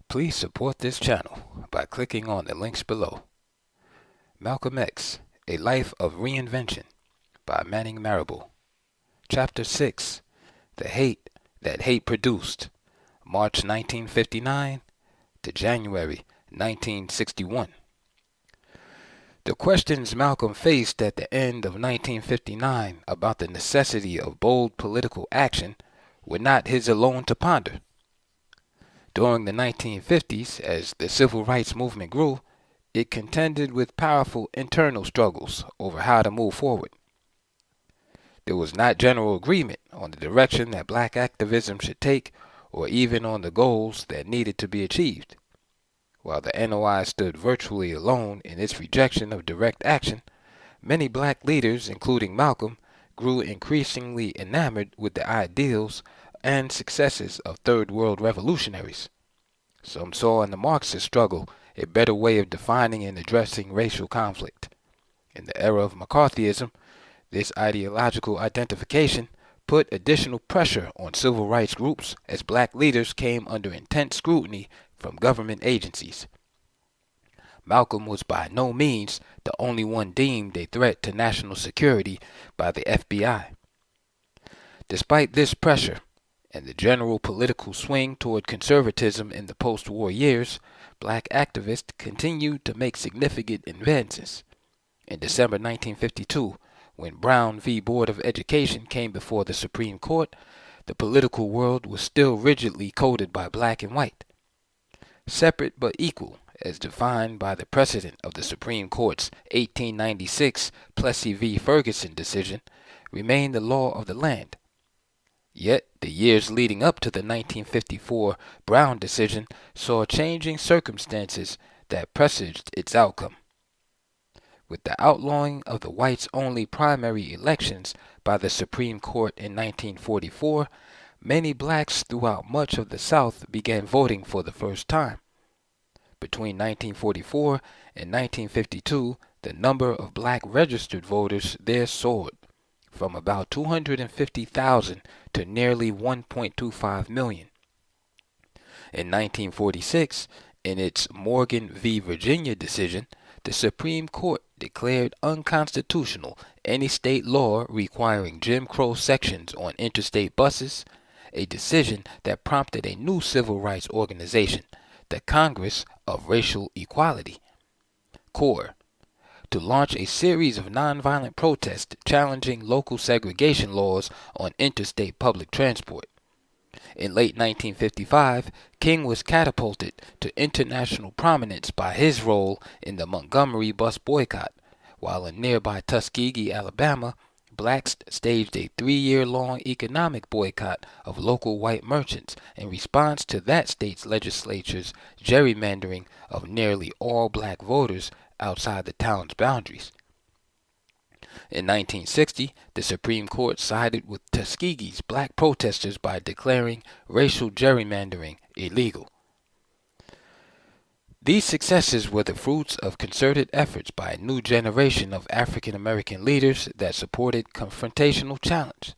Please support this channel by clicking on the links below. Malcolm X, A Life of Reinvention by Marable. Chapter 6, The Hate That Hate Produced, March 1959 to January 1961. The questions Malcolm faced at the end of 1959 about the necessity of bold political action were not his alone to ponder. During the 1950s, as the civil rights movement grew, it contended with powerful internal struggles over how to move forward. There was not general agreement on the direction that black activism should take or even on the goals that needed to be achieved. While the NOI stood virtually alone in its rejection of direct action, many black leaders, including Malcolm, grew increasingly enamored with the ideals and successes of Third World revolutionaries. Some saw in the Marxist struggle a better way of defining and addressing racial conflict. In the era of McCarthyism, this ideological identification put additional pressure on civil rights groups as black leaders came under intense scrutiny from government agencies. Malcolm was by no means the only one deemed a threat to national security by the FBI. Despite this pressure and the general political swing toward conservatism in the post-war years, black activists continued to make significant advances. In December 1952, when Brown v. Board of Education came before the Supreme Court, the political world was still rigidly coded by black and white. Separate but equal, as defined by the precedent of the Supreme Court's 1896 Plessy v. Ferguson decision, remained the law of the land. Yet, the years leading up to the 1954 Brown decision saw changing circumstances that presaged its outcome. With the outlawing of the whites-only primary elections by the Supreme Court in 1944, many blacks throughout much of the South began voting for the first time. Between 1944 and 1952, the number of black registered voters there soared, from about 250,000 to nearly 1.25 million. In 1946, in its Morgan v. Virginia decision, the Supreme Court declared unconstitutional any state law requiring Jim Crow sections on interstate buses, a decision that prompted a new civil rights organization, the Congress of Racial Equality, CORE, to launch a series of nonviolent protests challenging local segregation laws on interstate public transport. In late 1955, King was catapulted to international prominence by his role in the Montgomery bus boycott, while in nearby Tuskegee, Alabama, blacks staged a 3-year-long economic boycott of local white merchants in response to that state's legislature's gerrymandering of nearly all black voters outside the town's boundaries. In 1960, the Supreme Court sided with Tuskegee's black protesters by declaring racial gerrymandering illegal. These successes were the fruits of concerted efforts by a new generation of African American leaders that supported confrontational challenge.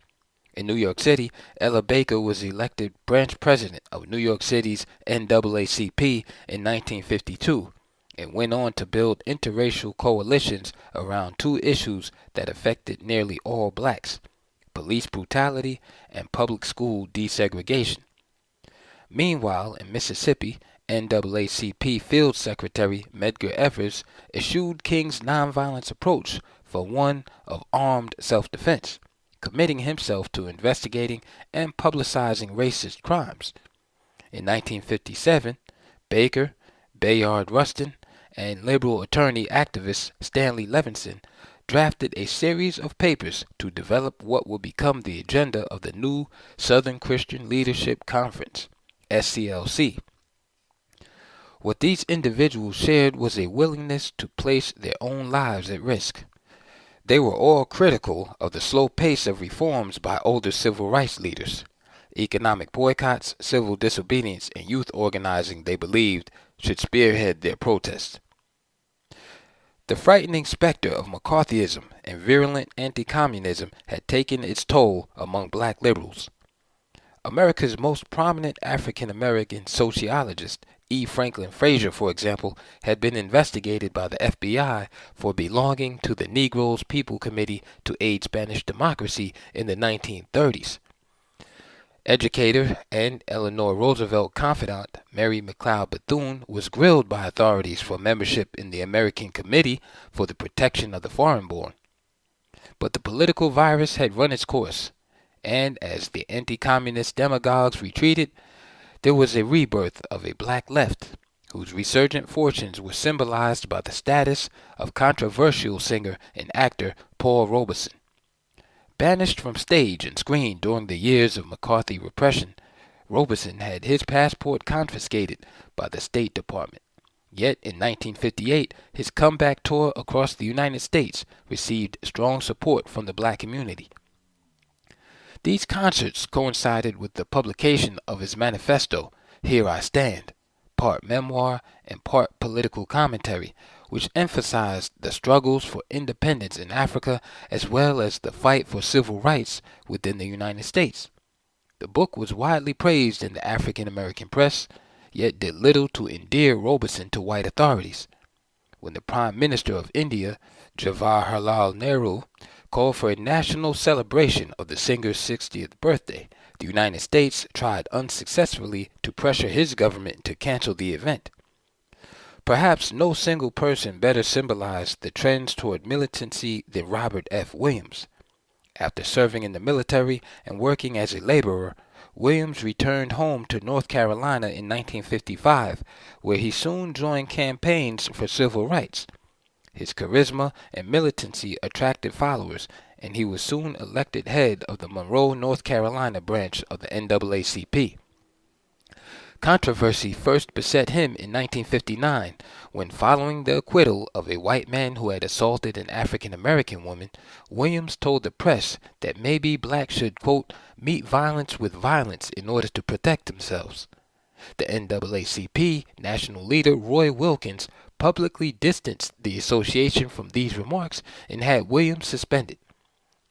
In New York City, Ella Baker was elected branch president of New York City's NAACP in 1952, and went on to build interracial coalitions around two issues that affected nearly all blacks: police brutality and public school desegregation. Meanwhile, in Mississippi, NAACP Field Secretary Medgar Evers eschewed King's nonviolence approach for one of armed self-defense, committing himself to investigating and publicizing racist crimes. In 1957, Baker, Bayard Rustin, and liberal attorney activist Stanley Levinson drafted a series of papers to develop what would become the agenda of the new Southern Christian Leadership Conference, SCLC. What these individuals shared was a willingness to place their own lives at risk. They were all critical of the slow pace of reforms by older civil rights leaders. Economic boycotts, civil disobedience, and youth organizing they believed should spearhead their protests. The frightening specter of McCarthyism and virulent anti-communism had taken its toll among black liberals. America's most prominent African American sociologist, E. Franklin Frazier, for example, had been investigated by the FBI for belonging to the Negroes People Committee to aid Spanish democracy in the 1930s. Educator and Eleanor Roosevelt confidant Mary McLeod Bethune was grilled by authorities for membership in the American Committee for the Protection of the Foreign-Born. But the political virus had run its course, and as the anti-communist demagogues retreated, there was a rebirth of a black left, whose resurgent fortunes were symbolized by the status of controversial singer and actor Paul Robeson. Banished from stage and screen during the years of McCarthy repression, Robeson had his passport confiscated by the State Department. Yet in 1958, his comeback tour across the United States received strong support from the black community. These concerts coincided with the publication of his manifesto, Here I Stand, part memoir and part political commentary, which emphasized the struggles for independence in Africa as well as the fight for civil rights within the United States. The book was widely praised in the African American press, yet did little to endear Robeson to white authorities. When the Prime Minister of India, Jawaharlal Nehru, called for a national celebration of the singer's 60th birthday, the United States tried unsuccessfully to pressure his government to cancel the event. Perhaps no single person better symbolized the trends toward militancy than Robert F. Williams. After serving in the military and working as a laborer, Williams returned home to North Carolina in 1955, where he soon joined campaigns for civil rights. His charisma and militancy attracted followers, and he was soon elected head of the Monroe, North Carolina branch of the NAACP. Controversy first beset him in 1959, when following the acquittal of a white man who had assaulted an African-American woman, Williams told the press that maybe blacks should, quote, meet violence with violence in order to protect themselves. The NAACP national leader Roy Wilkins publicly distanced the association from these remarks and had Williams suspended.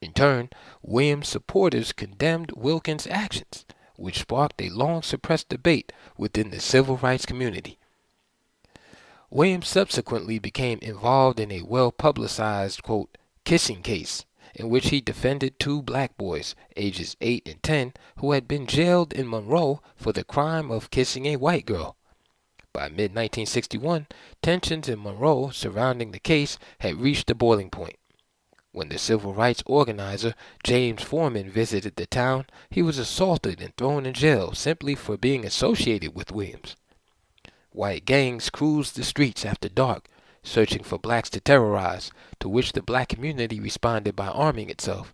In turn, Williams' supporters condemned Wilkins' actions, which sparked a long-suppressed debate within the civil rights community. Williams subsequently became involved in a well-publicized, quote, kissing case, in which he defended two black boys, ages 8 and 10, who had been jailed in Monroe for the crime of kissing a white girl. By mid-1961, tensions in Monroe surrounding the case had reached a boiling point. When the civil rights organizer James Foreman visited the town, he was assaulted and thrown in jail simply for being associated with Williams. White gangs cruised the streets after dark, searching for blacks to terrorize, to which the black community responded by arming itself.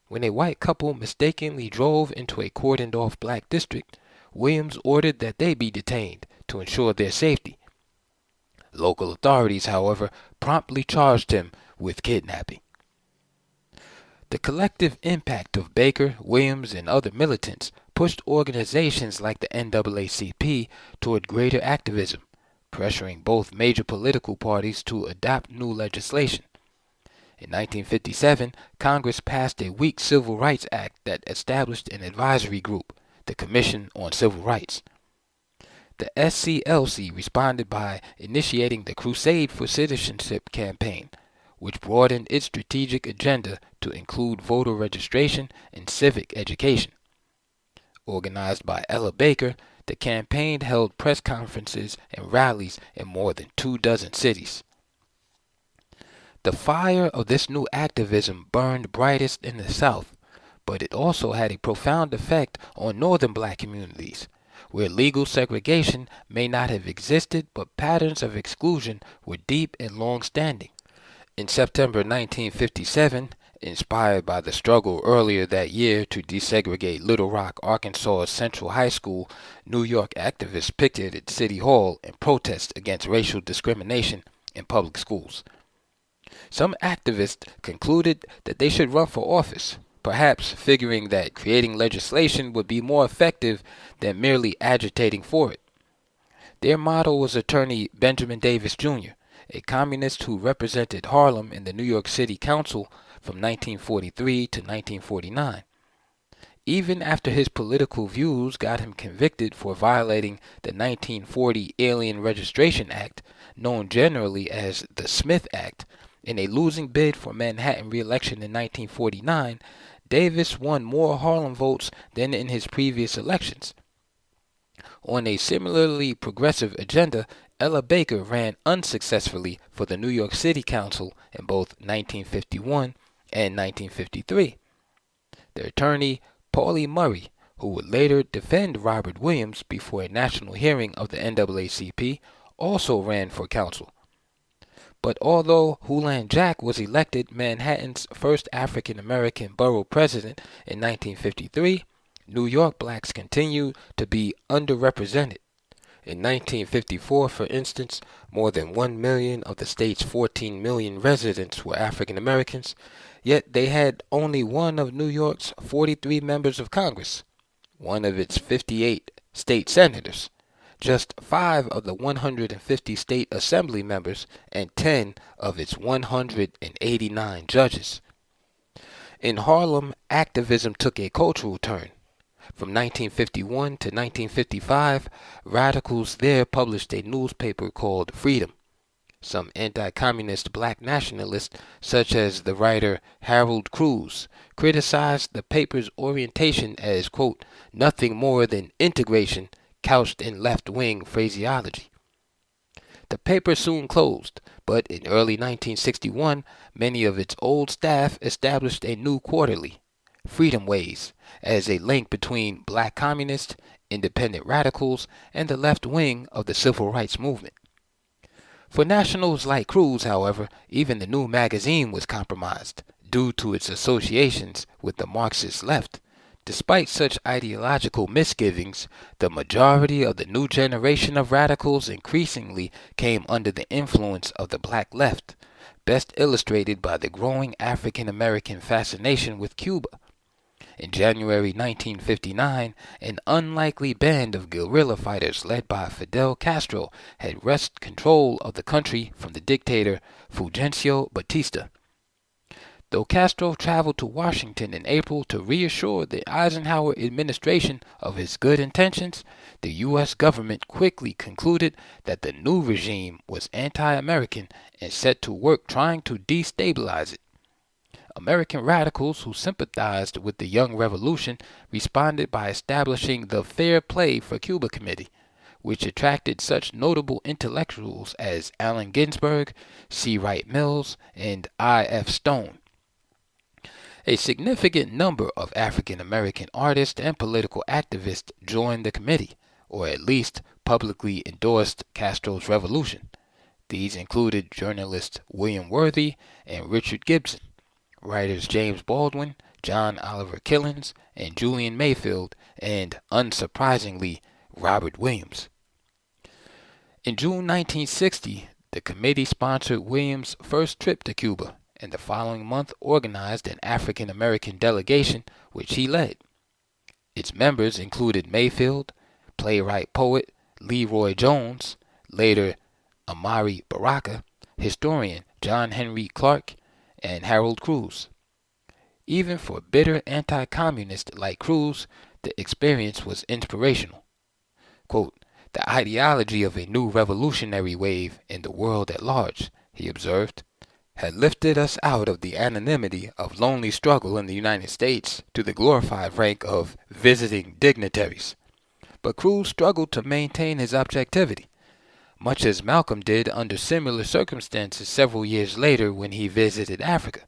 When a white couple mistakenly drove into a cordoned-off black district, Williams ordered that they be detained to ensure their safety. Local authorities, however, promptly charged him with kidnapping. The collective impact of Baker, Williams, and other militants pushed organizations like the NAACP toward greater activism, pressuring both major political parties to adopt new legislation. In 1957, Congress passed a weak Civil Rights Act that established an advisory group, the Commission on Civil Rights. The SCLC responded by initiating the Crusade for Citizenship campaign, which broadened its strategic agenda to include voter registration and civic education. Organized by Ella Baker, the campaign held press conferences and rallies in more than 24 cities. The fire of this new activism burned brightest in the South, but it also had a profound effect on northern black communities, where legal segregation may not have existed, but patterns of exclusion were deep and long-standing. In September 1957, inspired by the struggle earlier that year to desegregate Little Rock, Arkansas's Central High School, New York activists picketed City Hall in protest against racial discrimination in public schools. Some activists concluded that they should run for office, perhaps figuring that creating legislation would be more effective than merely agitating for it. Their model was attorney Benjamin Davis Jr., a communist who represented Harlem in the New York City Council from 1943 to 1949. Even after his political views got him convicted for violating the 1940 Alien Registration Act, known generally as the Smith Act, in a losing bid for Manhattan re-election in 1949, Davis won more Harlem votes than in his previous elections. On a similarly progressive agenda, Ella Baker ran unsuccessfully for the New York City Council in both 1951 and 1953. The attorney, Pauli Murray, who would later defend Robert Williams before a national hearing of the NAACP, also ran for council. But although Hulan Jack was elected Manhattan's first African American borough president in 1953, New York blacks continued to be underrepresented. In 1954, for instance, more than 1 million of the state's 14 million residents were African Americans, yet they had only one of New York's 43 members of Congress, one of its 58 state senators, just 5 of the 150 state assembly members, and 10 of its 189 judges. In Harlem, activism took a cultural turn. From 1951 to 1955, radicals there published a newspaper called Freedom. Some anti-communist black nationalists, such as the writer Harold Cruse, criticized the paper's orientation as, quote, nothing more than integration couched in left-wing phraseology. The paper soon closed, but in early 1961, many of its old staff established a new quarterly, Freedom Ways, as a link between black communists, independent radicals, and the left wing of the civil rights movement. For nationals like Cruz, however, even the new magazine was compromised due to its associations with the Marxist left. Despite such ideological misgivings, the majority of the new generation of radicals increasingly came under the influence of the black left, best illustrated by the growing African American fascination with Cuba. In January 1959, an unlikely band of guerrilla fighters led by Fidel Castro had wrested control of the country from the dictator Fulgencio Batista. Though Castro traveled to Washington in April to reassure the Eisenhower administration of his good intentions, the U.S. government quickly concluded that the new regime was anti-American and set to work trying to destabilize it. American radicals who sympathized with the Young Revolution responded by establishing the Fair Play for Cuba Committee, which attracted such notable intellectuals as Allen Ginsberg, C. Wright Mills, and I. F. Stone. A significant number of African American artists and political activists joined the committee, or at least publicly endorsed Castro's revolution. These included journalists William Worthy and Richard Gibson, writers James Baldwin, John Oliver Killens, and Julian Mayfield, and, unsurprisingly, Robert Williams. In June 1960, the committee sponsored Williams' first trip to Cuba, and the following month organized an African American delegation which he led. Its members included Mayfield, playwright-poet Leroy Jones, later Amari Baraka, historian John Henry Clark, and Harold Cruz. Even for bitter anti-communists like Cruz, the experience was inspirational. Quote, the ideology of a new revolutionary wave in the world at large, he observed, had lifted us out of the anonymity of lonely struggle in the United States to the glorified rank of visiting dignitaries. But Cruz struggled to maintain his objectivity, much as Malcolm did under similar circumstances several years later when he visited Africa.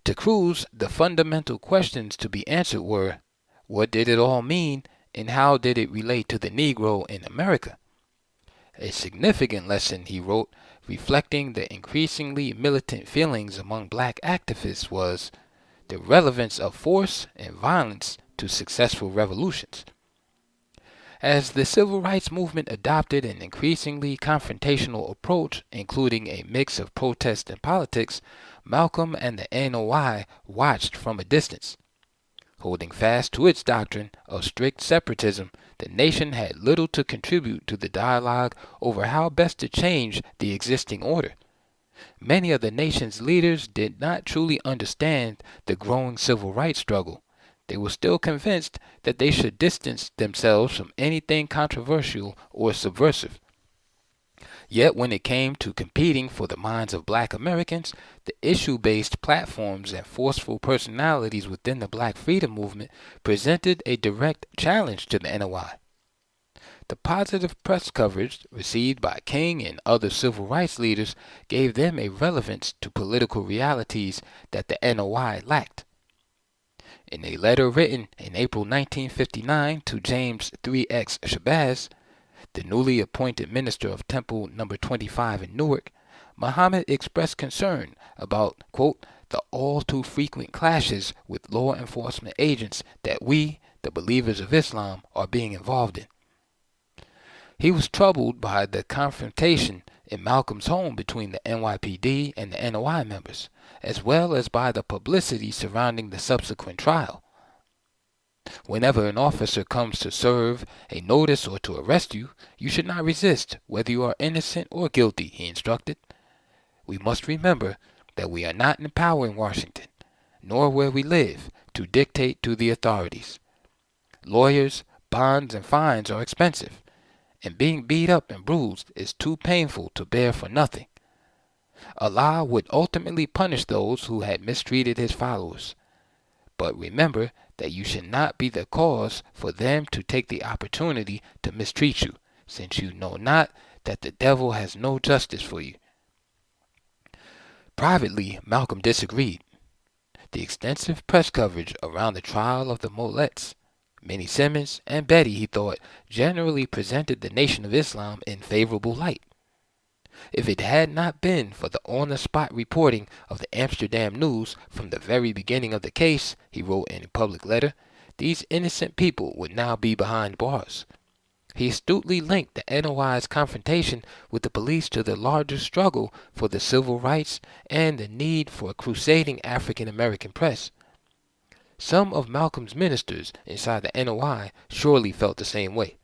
To Cruz, the fundamental questions to be answered were, what did it all mean, and how did it relate to the Negro in America? A significant lesson, he wrote, reflecting the increasingly militant feelings among black activists was the relevance of force and violence to successful revolutions. As the civil rights movement adopted an increasingly confrontational approach, including a mix of protest and politics, Malcolm and the NOI watched from a distance. Holding fast to its doctrine of strict separatism, the nation had little to contribute to the dialogue over how best to change the existing order. Many of the nation's leaders did not truly understand the growing civil rights struggle. they were still convinced that they should distance themselves from anything controversial or subversive. Yet when it came to competing for the minds of black Americans, the issue-based platforms and forceful personalities within the black freedom movement presented a direct challenge to the NOI. The positive press coverage received by King and other civil rights leaders gave them a relevance to political realities that the NOI lacked. In a letter written in April 1959 to James 3X Shabazz, the newly appointed minister of Temple No. 25 in Newark, Muhammad expressed concern about, quote, the all too frequent clashes with law enforcement agents that we, the believers of Islam, are being involved in. He was troubled by the confrontation in Malcolm's home between the NYPD and the NOI members, as well as by the publicity surrounding the subsequent trial. Whenever an officer comes to serve a notice or to arrest you, you should not resist, whether you are innocent or guilty, he instructed. We must remember that we are not in power in Washington, nor where we live, to dictate to the authorities. Lawyers, bonds, and fines are expensive, and being beat up and bruised is too painful to bear for nothing. Allah would ultimately punish those who had mistreated his followers. But remember that you should not be the cause for them to take the opportunity to mistreat you, since you know not that the devil has no justice for you. Privately, Malcolm disagreed. The extensive press coverage around the trial of the Mollets, Minnie Simmons, and Betty, he thought, generally presented the Nation of Islam in favorable light. If it had not been for the on-the-spot reporting of the Amsterdam News from the very beginning of the case, he wrote in a public letter, these innocent people would now be behind bars. He astutely linked the NOI's confrontation with the police to the larger struggle for the civil rights and the need for a crusading African-American press. Some of Malcolm's ministers inside the NOI surely felt the same way.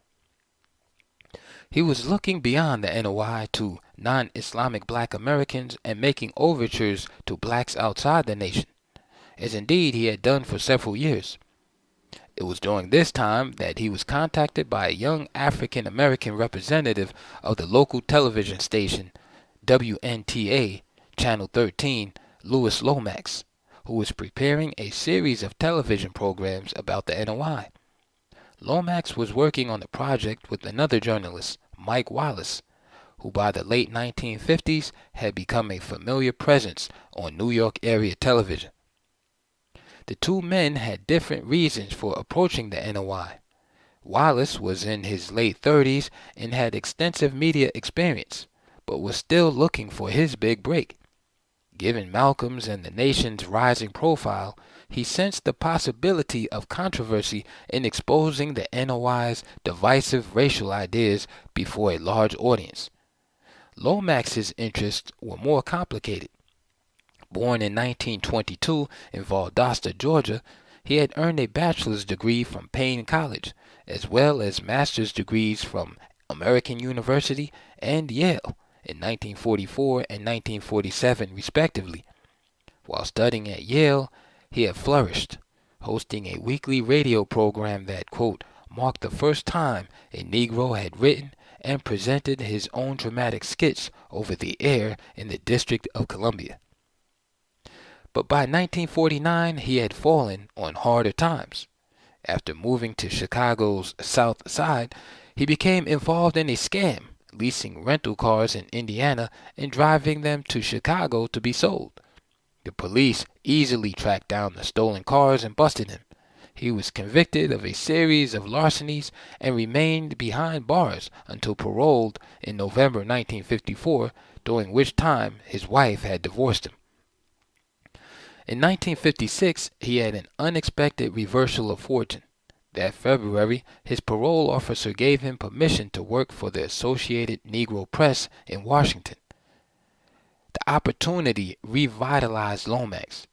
He was looking beyond the NOI to non-Islamic black Americans and making overtures to blacks outside the nation, as indeed he had done for several years. It was during this time that he was contacted by a young African American representative of the local television station WNTA, Channel 13, Louis Lomax, who was preparing a series of television programs about the NOI. Lomax was working on the project with another journalist, Mike Wallace, who by the late 1950s had become a familiar presence on New York area television. The two men had different reasons for approaching the NOI. Wallace was in his late 30s and had extensive media experience, but was still looking for his big break. Given Malcolm's and the nation's rising profile, he sensed the possibility of controversy in exposing the NOI's divisive racial ideas before a large audience. Lomax's interests were more complicated. Born in 1922 in Valdosta, Georgia, he had earned a bachelor's degree from Payne College, as well as master's degrees from American University and Yale in 1944 and 1947 respectively. While studying at Yale, he had flourished, hosting a weekly radio program that, quote, marked the first time a Negro had written and presented his own dramatic skits over the air in the District of Columbia. But by 1949, he had fallen on harder times. After moving to Chicago's South Side, he became involved in a scam, leasing rental cars in Indiana and driving them to Chicago to be sold. The police easily tracked down the stolen cars and busted him. He was convicted of a series of larcenies and remained behind bars until paroled in November 1954, during which time his wife had divorced him. In 1956, he had an unexpected reversal of fortune. That February, his parole officer gave him permission to work for the Associated Negro Press in Washington. The opportunity revitalized Lomax.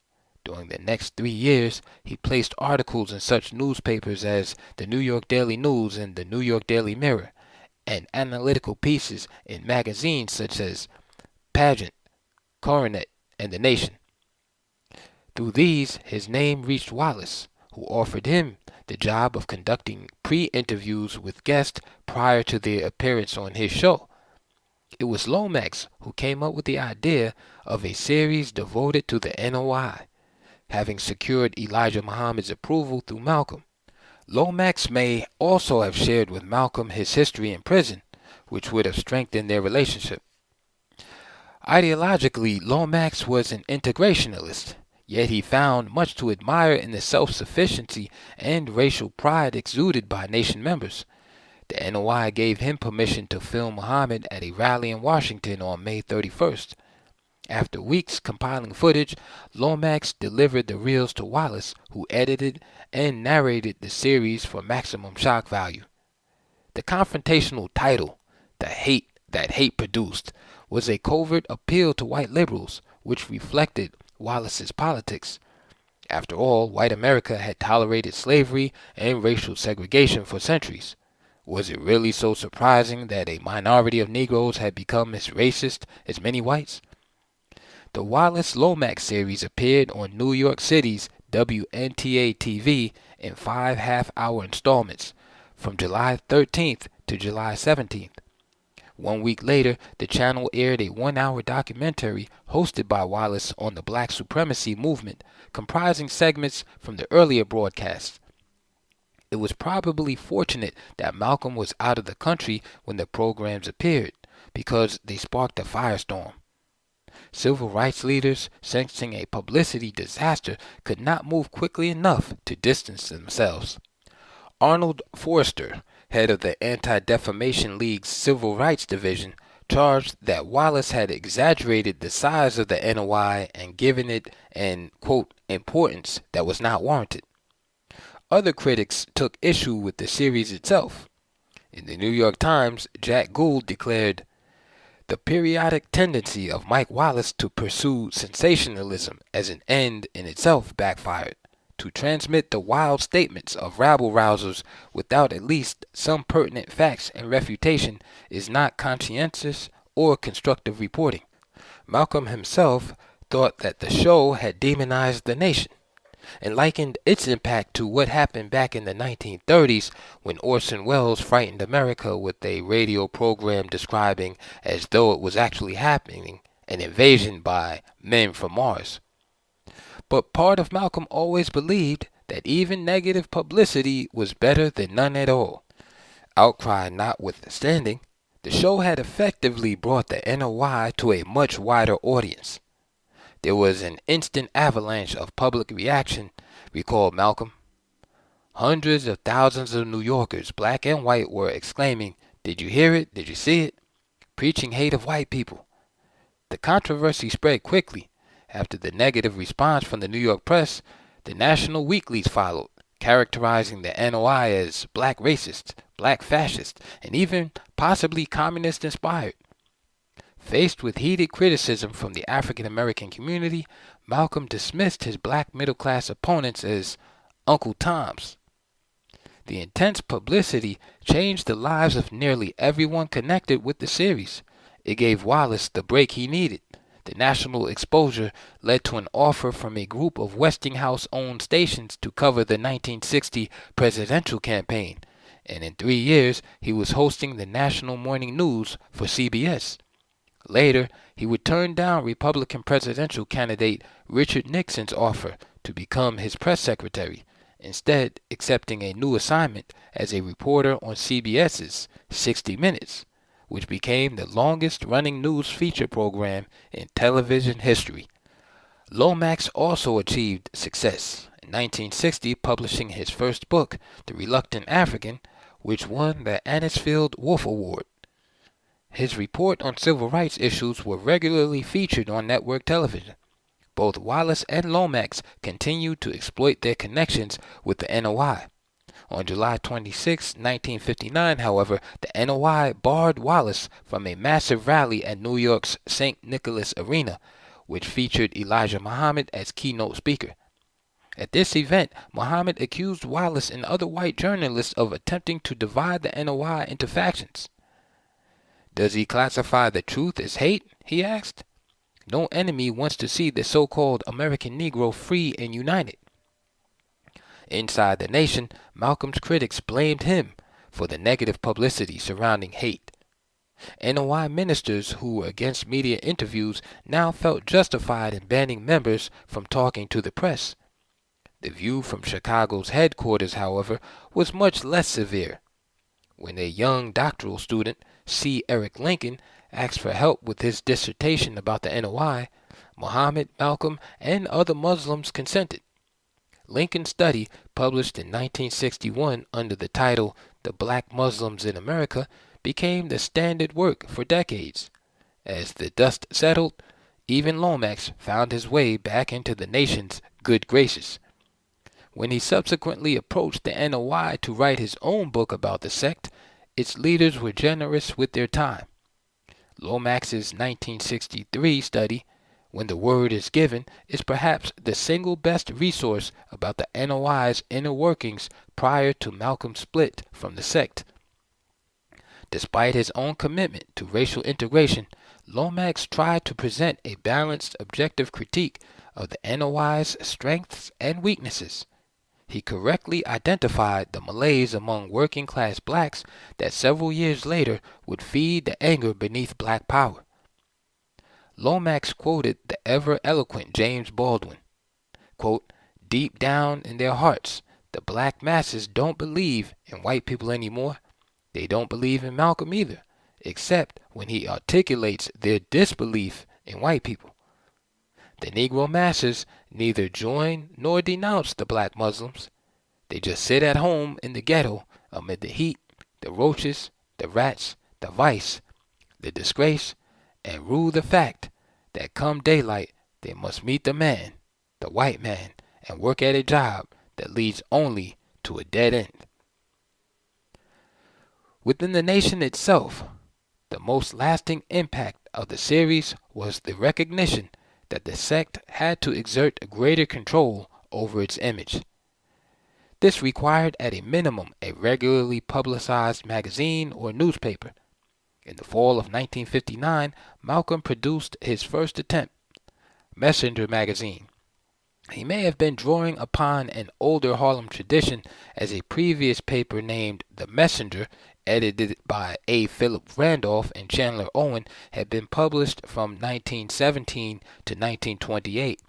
During the next 3 years, he placed articles in such newspapers as the New York Daily News and the New York Daily Mirror, and analytical pieces in magazines such as Pageant, Coronet, and The Nation. Through these, his name reached Wallace, who offered him the job of conducting pre-interviews with guests prior to their appearance on his show. It was Lomax who came up with the idea of a series devoted to the NOI, having secured Elijah Muhammad's approval through Malcolm. Lomax may also have shared with Malcolm his history in prison, which would have strengthened their relationship. Ideologically, Lomax was an integrationalist, yet he found much to admire in the self-sufficiency and racial pride exuded by nation members. The NOI gave him permission to film Muhammad at a rally in Washington on May 31st. After weeks compiling footage, Lomax delivered the reels to Wallace, who edited and narrated the series for maximum shock value. The confrontational title, "The Hate That Hate Produced," was a covert appeal to white liberals, which reflected Wallace's politics. After all, white America had tolerated slavery and racial segregation for centuries. Was it really so surprising that a minority of Negroes had become as racist as many whites? The Wallace-Lomax series appeared on New York City's WNTA-TV in 5 half-hour installments from July 13th to July 17th. 1 week later, the channel aired a 1-hour documentary hosted by Wallace on the black supremacy movement, comprising segments from the earlier broadcasts. It was probably fortunate that Malcolm was out of the country when the programs appeared, because they sparked a firestorm. Civil rights leaders, sensing a publicity disaster, could not move quickly enough to distance themselves. Arnold Forster, head of the Anti-Defamation League's Civil Rights Division, charged that Wallace had exaggerated the size of the NOI and given it an, quote, importance that was not warranted. Other critics took issue with the series itself. In the New York Times, Jack Gould declared, "The periodic tendency of Mike Wallace to pursue sensationalism as an end in itself backfired. To transmit the wild statements of rabble-rousers without at least some pertinent facts and refutation is not conscientious or constructive reporting." Malcolm himself thought that the show had demonized the nation, and likened its impact to what happened back in the 1930s when Orson Welles frightened America with a radio program describing, as though it was actually happening, an invasion by men from Mars. But part of Malcolm always believed that even negative publicity was better than none at all. Outcry notwithstanding, the show had effectively brought the NOI to a much wider audience. There was an instant avalanche of public reaction, recalled Malcolm. Hundreds of thousands of New Yorkers, black and white, were exclaiming, "Did you hear it? Did you see it?" preaching hate of white people. The controversy spread quickly. After the negative response from the New York press, the national weeklies followed, characterizing the NOI as black racist, black fascist, and even possibly communist-inspired. Faced with heated criticism from the African American community, Malcolm dismissed his black middle-class opponents as Uncle Toms. The intense publicity changed the lives of nearly everyone connected with the series. It gave Wallace the break he needed. The national exposure led to an offer from a group of Westinghouse-owned stations to cover the 1960 presidential campaign, and in 3 years he was hosting the national morning news for CBS. Later, he would turn down Republican presidential candidate Richard Nixon's offer to become his press secretary, instead accepting a new assignment as a reporter on CBS's 60 Minutes, which became the longest-running news feature program in television history. Lomax also achieved success, in 1960 publishing his first book, The Reluctant African, which won the Anisfield Wolf Award. His report on civil rights issues were regularly featured on network television. Both Wallace and Lomax continued to exploit their connections with the NOI. On July 26, 1959, however, the NOI barred Wallace from a massive rally at New York's St. Nicholas Arena, which featured Elijah Muhammad as keynote speaker. At this event, Muhammad accused Wallace and other white journalists of attempting to divide the NOI into factions. "Does he classify the truth as hate?" he asked. "No enemy wants to see the so-called American Negro free and united." Inside the nation, Malcolm's critics blamed him for the negative publicity surrounding hate. NOI ministers who were against media interviews now felt justified in banning members from talking to the press. The view from Chicago's headquarters, however, was much less severe. When a young doctoral student, C. Eric Lincoln, asked for help with his dissertation about the NOI, Muhammad, Malcolm, and other Muslims consented. Lincoln's study, published in 1961 under the title The Black Muslims in America, became the standard work for decades. As the dust settled, even Lomax found his way back into the nation's good graces. When he subsequently approached the NOI to write his own book about the sect, its leaders were generous with their time. Lomax's 1963 study, When the Word is Given, is perhaps the single best resource about the NOI's inner workings prior to Malcolm's split from the sect. Despite his own commitment to racial integration, Lomax tried to present a balanced, objective critique of the NOI's strengths and weaknesses. He correctly identified the malaise among working-class blacks that several years later would feed the anger beneath black power. Lomax quoted the ever-eloquent James Baldwin, quote, "Deep down in their hearts, the black masses don't believe in white people anymore. They don't believe in Malcolm either, except when he articulates their disbelief in white people. The Negro masses neither join nor denounce the black Muslims. They just sit at home in the ghetto amid the heat, the roaches, the rats, the vice, the disgrace, and rue the fact that come daylight they must meet the man, the white man, and work at a job that leads only to a dead end." Within the nation itself, the most lasting impact of the series was the recognition that the sect had to exert greater control over its image. This required at a minimum a regularly publicized magazine or newspaper. In the fall of 1959, Malcolm produced his first attempt, Messenger magazine. He may have been drawing upon an older Harlem tradition, as a previous paper named The Messenger, edited by A. Philip Randolph and Chandler Owen, had been published from 1917 to 1928.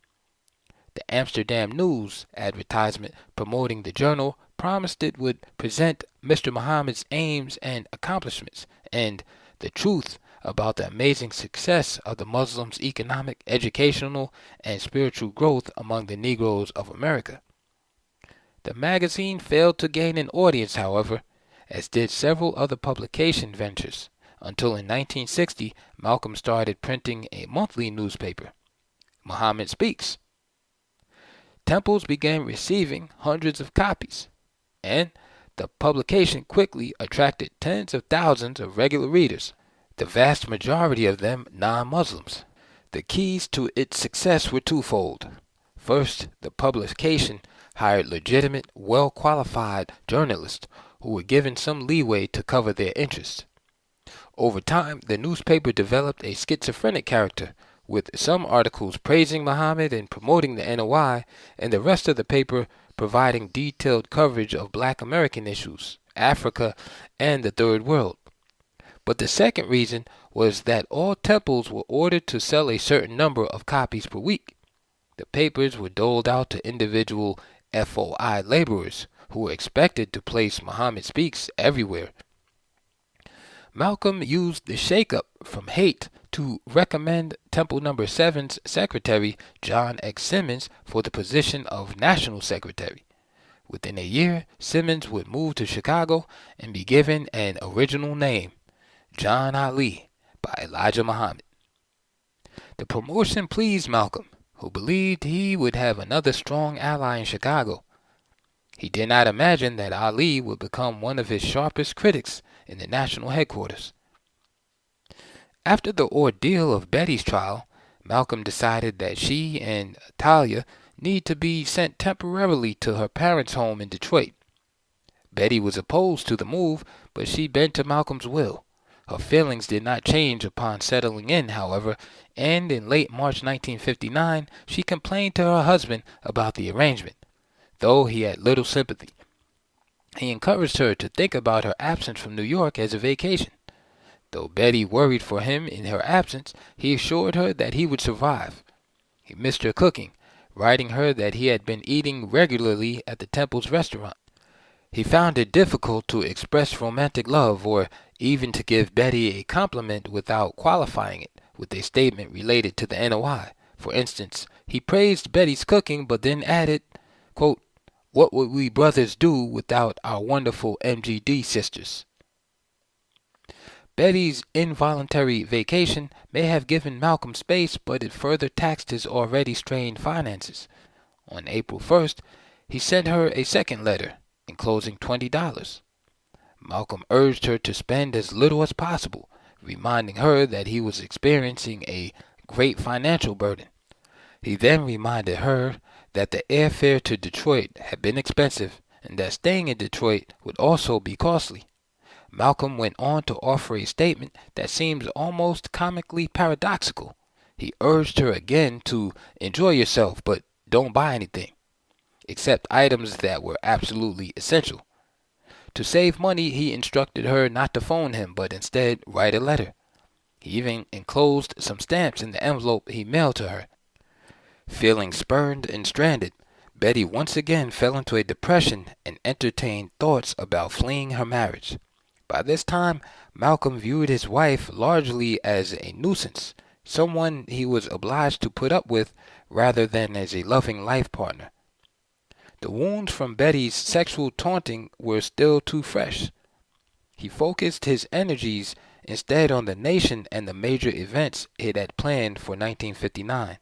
The Amsterdam News advertisement promoting the journal promised it would present Mr. Muhammad's aims and accomplishments and the truth about the amazing success of the Muslims' economic, educational, and spiritual growth among the Negroes of America. The magazine failed to gain an audience, however, as did several other publication ventures, until in 1960 Malcolm started printing a monthly newspaper, Muhammad Speaks. Temples began receiving hundreds of copies, and the publication quickly attracted tens of thousands of regular readers, the vast majority of them non-Muslims. The keys to its success were twofold. First, the publication hired legitimate, well-qualified journalists who were given some leeway to cover their interests. Over time, the newspaper developed a schizophrenic character, with some articles praising Muhammad and promoting the NOI, and the rest of the paper providing detailed coverage of Black American issues, Africa, and the Third World. But the second reason was that all temples were ordered to sell a certain number of copies per week. The papers were doled out to individual FOI laborers who were expected to place Muhammad Speaks everywhere. Malcolm used the shakeup from hate to recommend Temple No. 7's secretary, John X. Simmons, for the position of National Secretary. Within a year, Simmons would move to Chicago and be given an original name, John Ali, by Elijah Muhammad. The promotion pleased Malcolm, who believed he would have another strong ally in Chicago. He did not imagine that Ali would become one of his sharpest critics in the national headquarters. After the ordeal of Betty's trial, Malcolm decided that she and Talia need to be sent temporarily to her parents' home in Detroit. Betty was opposed to the move, but she bent to Malcolm's will. Her feelings did not change upon settling in, however, and in late March 1959, she complained to her husband about the arrangement. though he had little sympathy. He encouraged her to think about her absence from New York as a vacation. Though Betty worried for him in her absence, he assured her that he would survive. He missed her cooking, writing her that he had been eating regularly at the temple's restaurant. He found it difficult to express romantic love or even to give Betty a compliment without qualifying it with a statement related to the NOI. For instance, he praised Betty's cooking but then added, quote, "What would we brothers do without our wonderful MGD sisters?" Betty's involuntary vacation may have given Malcolm space, but it further taxed his already strained finances. On April 1st, he sent her a second letter, enclosing $20. Malcolm urged her to spend as little as possible, reminding her that he was experiencing a great financial burden. He then reminded her that the airfare to Detroit had been expensive and that staying in Detroit would also be costly. Malcolm went on to offer a statement that seems almost comically paradoxical. He urged her again to enjoy yourself, but don't buy anything, except items that were absolutely essential. To save money, he instructed her not to phone him, but instead write a letter. He even enclosed some stamps in the envelope he mailed to her. Feeling spurned and stranded, Betty once again fell into a depression and entertained thoughts about fleeing her marriage. By this time, Malcolm viewed his wife largely as a nuisance, someone he was obliged to put up with rather than as a loving life partner. The wounds from Betty's sexual taunting were still too fresh. He focused his energies instead on the nation and the major events it had planned for 1959.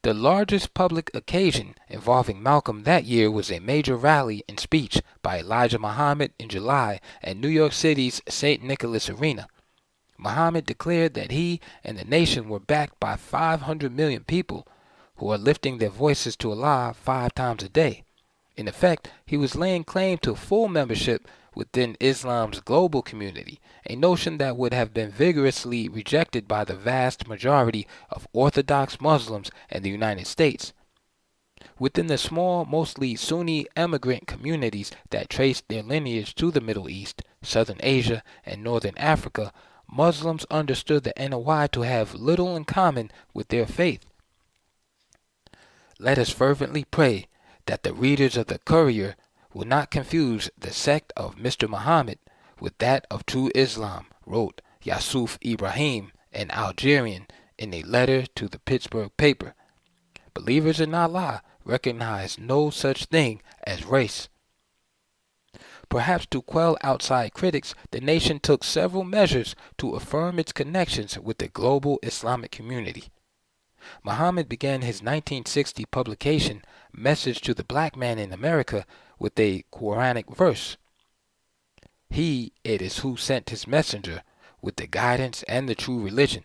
The largest public occasion involving Malcolm that year was a major rally and speech by Elijah Muhammad in July at New York City's St. Nicholas Arena. Muhammad declared that he and the nation were backed by 500 million people who are lifting their voices to Allah 5 times a day. In effect, he was laying claim to full membership within Islam's global community, a notion that would have been vigorously rejected by the vast majority of Orthodox Muslims in the United States. Within the small, mostly Sunni immigrant communities that traced their lineage to the Middle East, Southern Asia, and Northern Africa, Muslims understood the NOI to have little in common with their faith. Let us fervently pray that the readers of the Courier will not confuse the sect of Mr. Muhammad with that of true Islam, wrote Yusuf Ibrahim, an Algerian, in a letter to the Pittsburgh paper. Believers in Allah recognize no such thing as race. Perhaps to quell outside critics, the nation took several measures to affirm its connections with the global Islamic community. Muhammad began his 1960 publication, Message to the Black Man in America, with a Quranic verse. He it is who sent his messenger with the guidance and the true religion,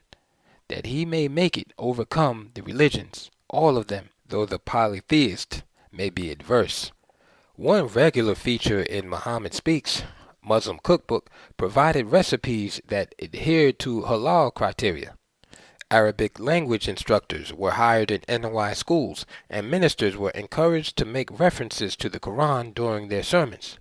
that he may make it overcome the religions, all of them, though the polytheist may be adverse. One regular feature in Muhammad Speaks, Muslim cookbook, provided recipes that adhered to halal criteria. Arabic language instructors were hired in NOI schools, and ministers were encouraged to make references to the Quran during their sermons.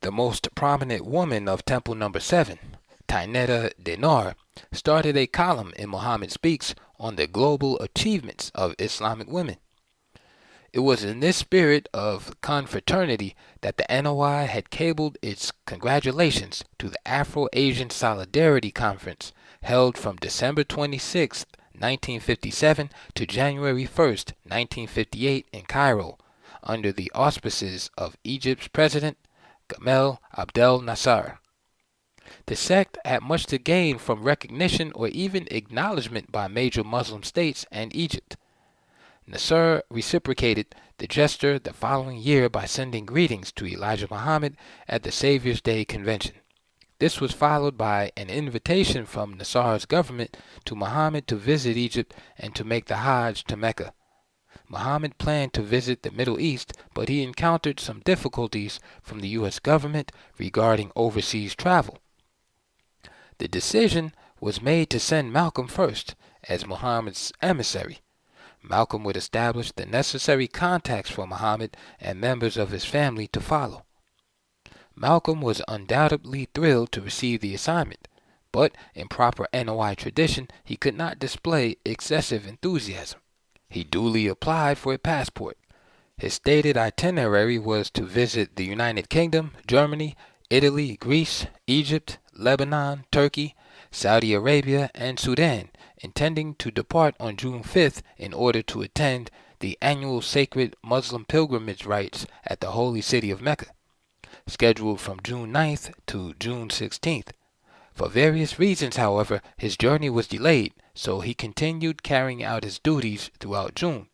The most prominent woman of Temple No. 7, Taineta Dinar, started a column in Muhammad Speaks on the global achievements of Islamic women. It was in this spirit of confraternity that the NOI had cabled its congratulations to the Afro-Asian Solidarity Conference held from December 26, 1957 to January 1, 1958 in Cairo, under the auspices of Egypt's President Gamal Abdel Nasser. The sect had much to gain from recognition or even acknowledgement by major Muslim states and Egypt. Nasser reciprocated the gesture the following year by sending greetings to Elijah Muhammad at the Savior's Day Convention. This was followed by an invitation from Nasser's government to Muhammad to visit Egypt and to make the Hajj to Mecca. Muhammad planned to visit the Middle East, but he encountered some difficulties from the U.S. government regarding overseas travel. The decision was made to send Malcolm first as Muhammad's emissary. Malcolm would establish the necessary contacts for Muhammad and members of his family to follow. Malcolm was undoubtedly thrilled to receive the assignment, but in proper NOI tradition, he could not display excessive enthusiasm. He duly applied for a passport. His stated itinerary was to visit the United Kingdom, Germany, Italy, Greece, Egypt, Lebanon, Turkey, Saudi Arabia, and Sudan, intending to depart on June 5th in order to attend the annual sacred Muslim pilgrimage rites at the holy city of Mecca, scheduled from June 9th to June 16th. For various reasons, however, his journey was delayed, so he continued carrying out his duties throughout June.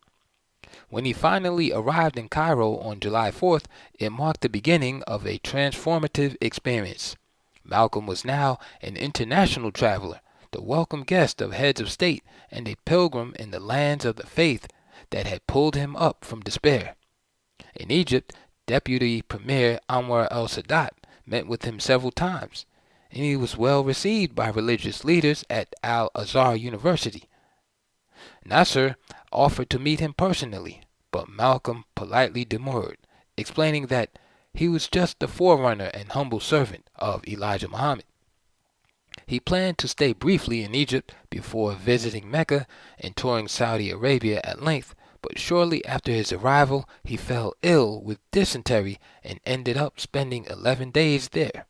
When he finally arrived in Cairo on July 4th, it marked the beginning of a transformative experience. Malcolm was now an international traveler, the welcome guest of heads of state, and a pilgrim in the lands of the faith that had pulled him up from despair. In Egypt, Deputy Premier Anwar el-Sadat met with him several times, and he was well received by religious leaders at Al-Azhar University. Nasser offered to meet him personally, but Malcolm politely demurred, explaining that he was just the forerunner and humble servant of Elijah Muhammad. He planned to stay briefly in Egypt before visiting Mecca and touring Saudi Arabia at length, but shortly after his arrival he fell ill with dysentery and ended up spending 11 days there.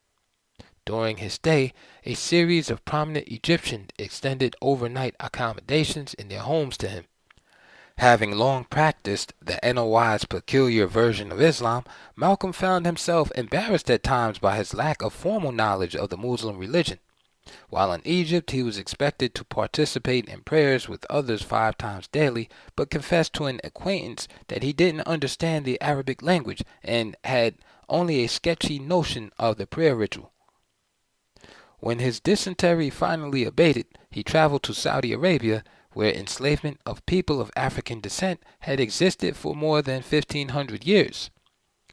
During his stay, a series of prominent Egyptians extended overnight accommodations in their homes to him. Having long practiced the NOI's peculiar version of Islam, Malcolm found himself embarrassed at times by his lack of formal knowledge of the Muslim religion. While in Egypt, he was expected to participate in prayers with others 5 times daily, but confessed to an acquaintance that he didn't understand the Arabic language and had only a sketchy notion of the prayer ritual. When his dysentery finally abated, he traveled to Saudi Arabia, where enslavement of people of African descent had existed for more than 1,500 years.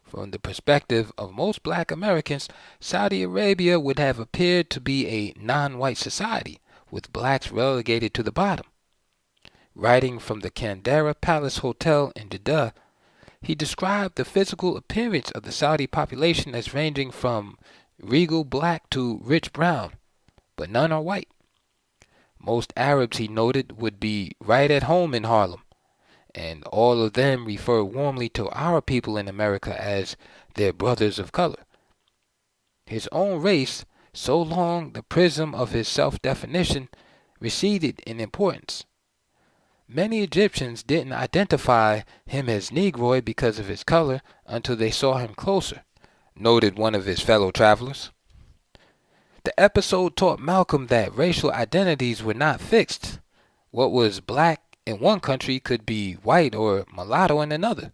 From the perspective of most black Americans, Saudi Arabia would have appeared to be a non-white society, with blacks relegated to the bottom. Writing from the Kandara Palace Hotel in Jeddah, he described the physical appearance of the Saudi population as ranging from regal black to rich brown, but none are white. Most Arabs, he noted, would be right at home in Harlem, and all of them refer warmly to our people in America as their brothers of color. His own race, so long the prism of his self-definition, receded in importance. Many Egyptians didn't identify him as Negroid because of his color until they saw him closer, noted one of his fellow travelers. The episode taught Malcolm that racial identities were not fixed. What was black in one country could be white or mulatto in another.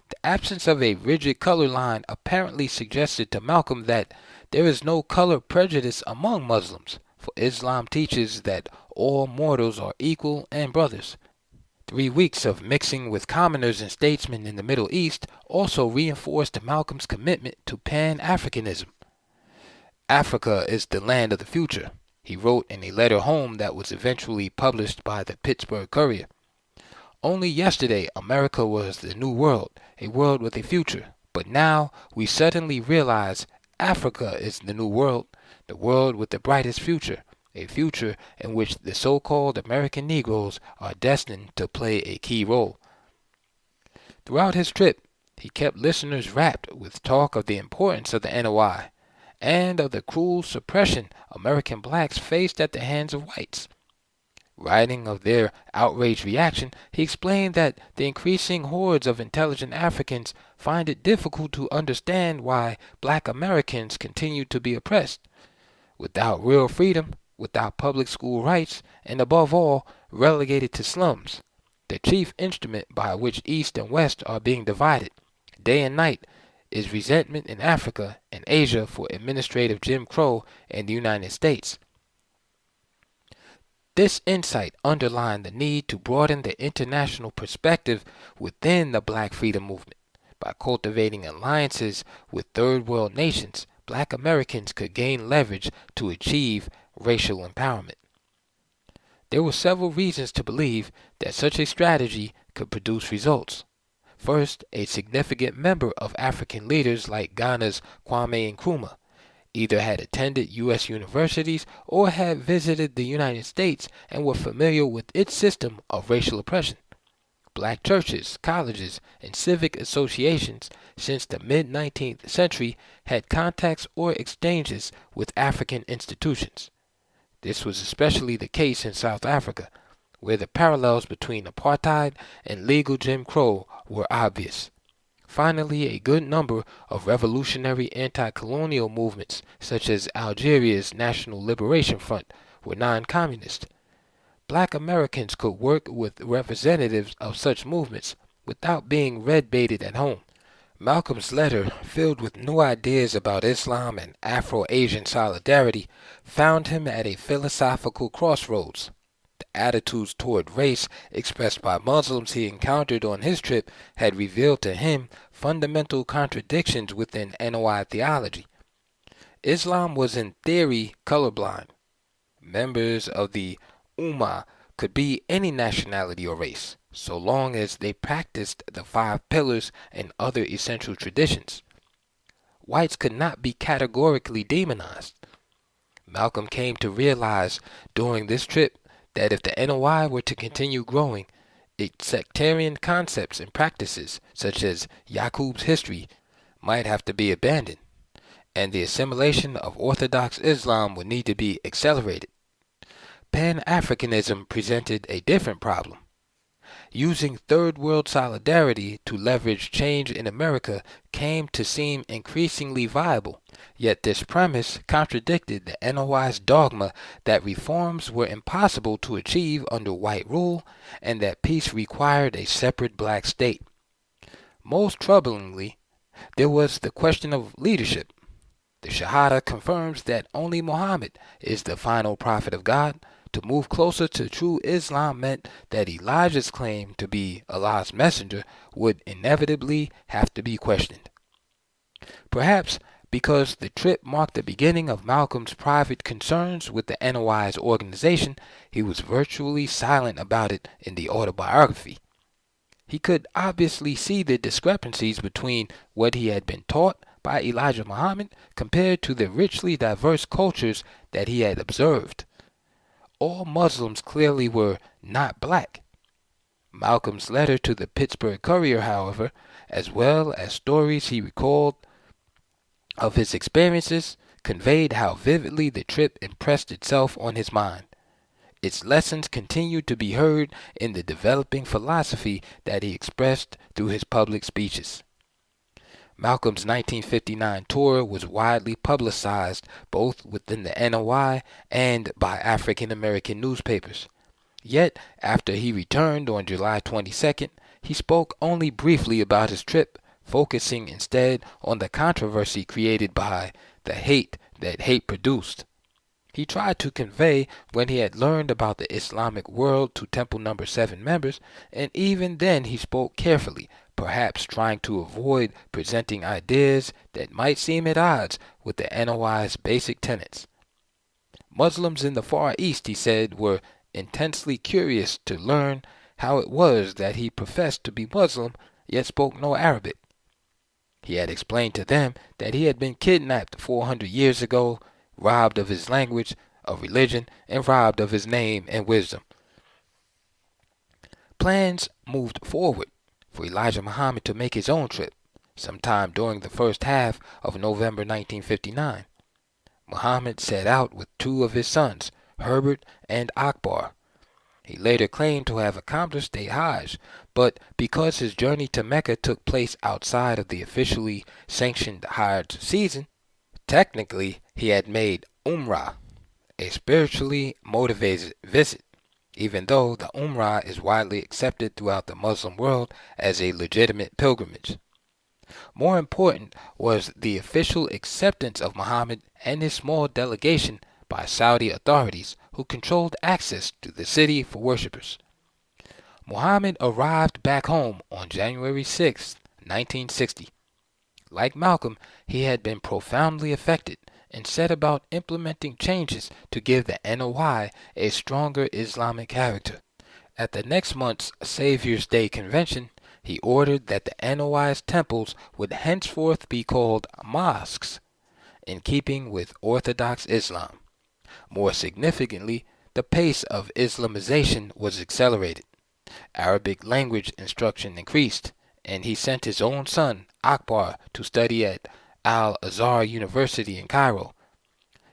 The absence of a rigid color line apparently suggested to Malcolm that there is no color prejudice among Muslims, for Islam teaches that all mortals are equal and brothers. 3 weeks of mixing with commoners and statesmen in the Middle East also reinforced Malcolm's commitment to Pan-Africanism. Africa is the land of the future, he wrote in a letter home that was eventually published by the Pittsburgh Courier. Only yesterday America was the new world, a world with a future, but now we suddenly realize Africa is the new world, the world with the brightest future, a future in which the so-called American Negroes are destined to play a key role. Throughout his trip, he kept listeners wrapped with talk of the importance of the NOI and of the cruel suppression American blacks faced at the hands of whites. Writing of their outraged reaction, he explained that the increasing hordes of intelligent Africans find it difficult to understand why black Americans continue to be oppressed. Without real freedom, without public school rights, and above all, relegated to slums, the chief instrument by which East and West are being divided, day and night, is resentment in Africa and Asia for administrative Jim Crow in the United States. This insight underlined the need to broaden the international perspective within the Black freedom movement. By cultivating alliances with third world nations, Black Americans could gain leverage to achieve racial empowerment. There were several reasons to believe that such a strategy could produce results. First, a significant member of African leaders like Ghana's Kwame Nkrumah either had attended U.S. universities or had visited the United States and were familiar with its system of racial oppression. Black churches, colleges, and civic associations since the mid-19th century had contacts or exchanges with African institutions. This was especially the case in South Africa, where the parallels between apartheid and legal Jim Crow were obvious. Finally, a good number of revolutionary anti-colonial movements, such as Algeria's National Liberation Front, were non-communist. Black Americans could work with representatives of such movements without being red-baited at home. Malcolm's letter, filled with new ideas about Islam and Afro-Asian solidarity, found him at a philosophical crossroads. The attitudes toward race expressed by Muslims he encountered on his trip had revealed to him fundamental contradictions within NOI theology. Islam was in theory colorblind. Members of the Ummah could be any nationality or race, so long as they practiced the 5 pillars and other essential traditions. Whites could not be categorically demonized. Malcolm came to realize during this trip that if the NOI were to continue growing, its sectarian concepts and practices, such as Yaqub's history, might have to be abandoned, and the assimilation of Orthodox Islam would need to be accelerated. Pan-Africanism presented a different problem. Using Third World solidarity to leverage change in America came to seem increasingly viable, yet this premise contradicted the NOI's dogma that reforms were impossible to achieve under white rule and that peace required a separate black state. Most troublingly, there was the question of leadership. The Shahada confirms that only Muhammad is the final prophet of God. To move closer to true Islam meant that Elijah's claim to be Allah's messenger would inevitably have to be questioned. Perhaps because the trip marked the beginning of Malcolm's private concerns with the NOI's organization, he was virtually silent about it in the autobiography. He could obviously see the discrepancies between what he had been taught by Elijah Muhammad compared to the richly diverse cultures that he had observed. All Muslims clearly were not black. Malcolm's letter to the Pittsburgh Courier, however, as well as stories he recalled of his experiences, conveyed how vividly the trip impressed itself on his mind. Its lessons continued to be heard in the developing philosophy that he expressed through his public speeches. Malcolm's 1959 tour was widely publicized both within the NOI and by African American newspapers. Yet, after he returned on July 22nd, he spoke only briefly about his trip, focusing instead on the controversy created by the hate that hate produced. He tried to convey when he had learned about the Islamic world to Temple No. 7 members, and even then he spoke carefully, perhaps trying to avoid presenting ideas that might seem at odds with the NOI's basic tenets. Muslims in the Far East, he said, were intensely curious to learn how it was that he professed to be Muslim yet spoke no Arabic. He had explained to them that he had been kidnapped 400 years ago, robbed of his language, of religion, and robbed of his name and wisdom. Plans moved forward for Elijah Muhammad to make his own trip, sometime during the first half of November 1959. Muhammad set out with 2 of his sons, Herbert and Akbar. He later claimed to have accomplished a Hajj, but because his journey to Mecca took place outside of the officially sanctioned Hajj season, technically he had made Umrah, a spiritually motivated visit, even though the Umrah is widely accepted throughout the Muslim world as a legitimate pilgrimage. More important was the official acceptance of Muhammad and his small delegation by Saudi authorities who controlled access to the city for worshippers. Muhammad arrived back home on January 6, 1960. Like Malcolm, he had been profoundly affected and set about implementing changes to give the NOI a stronger Islamic character. At the next month's Savior's Day convention, he ordered that the NOI's temples would henceforth be called mosques, in keeping with Orthodox Islam. More significantly, the pace of Islamization was accelerated. Arabic language instruction increased, and he sent his own son, Akbar, to study at Al-Azhar University in Cairo.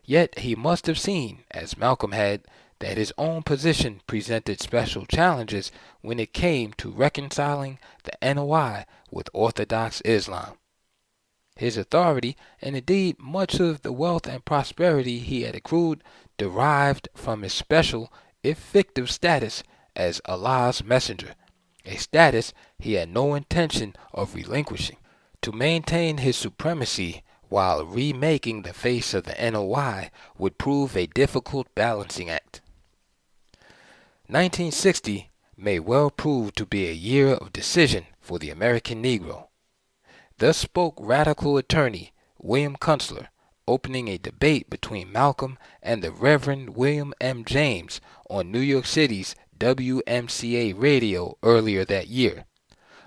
Yet he must have seen, as Malcolm had, that his own position presented special challenges when it came to reconciling the NOI with Orthodox Islam. His authority, and indeed much of the wealth and prosperity he had accrued, derived from his special, if fictive, status as Allah's messenger, a status he had no intention of relinquishing. To maintain his supremacy while remaking the face of the NOI would prove a difficult balancing act. 1960 may well prove to be a year of decision for the American Negro. Thus spoke radical attorney William Kunstler, opening a debate between Malcolm and the Reverend William M. James on New York City's WMCA radio earlier that year.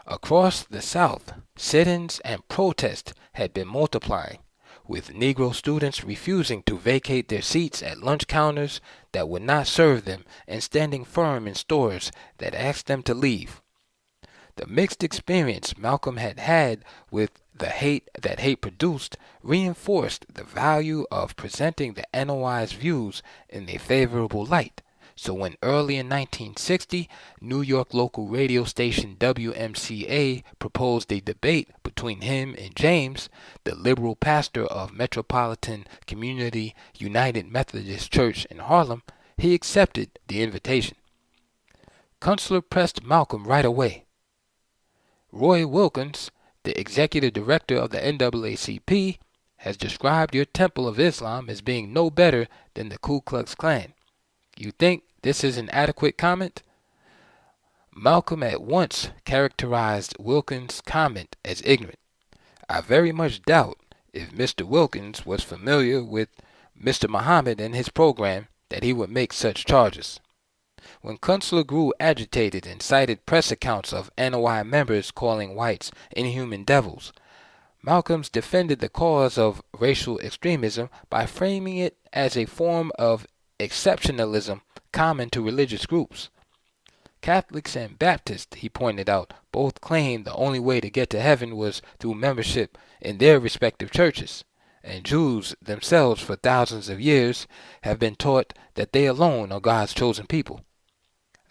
Across the South, sit-ins and protests had been multiplying, with Negro students refusing to vacate their seats at lunch counters that would not serve them and standing firm in stores that asked them to leave. The mixed experience Malcolm had had with the hate that hate produced reinforced the value of presenting the NOI's views in a favorable light. So when early in 1960, New York local radio station WMCA proposed a debate between him and James, the liberal pastor of Metropolitan Community United Methodist Church in Harlem, he accepted the invitation. Kunstler pressed Malcolm right away. Roy Wilkins, the executive director of the NAACP, has described your Temple of Islam as being no better than the Ku Klux Klan. You think this is an adequate comment? Malcolm at once characterized Wilkins' comment as ignorant. I very much doubt if Mr. Wilkins was familiar with Mr. Muhammad and his program that he would make such charges. When Kunstler grew agitated and cited press accounts of NOI members calling whites inhuman devils, Malcolm defended the cause of racial extremism by framing it as a form of exceptionalism common to religious groups. Catholics and Baptists, he pointed out, both claimed the only way to get to heaven was through membership in their respective churches, and Jews themselves for thousands of years have been taught that they alone are God's chosen people.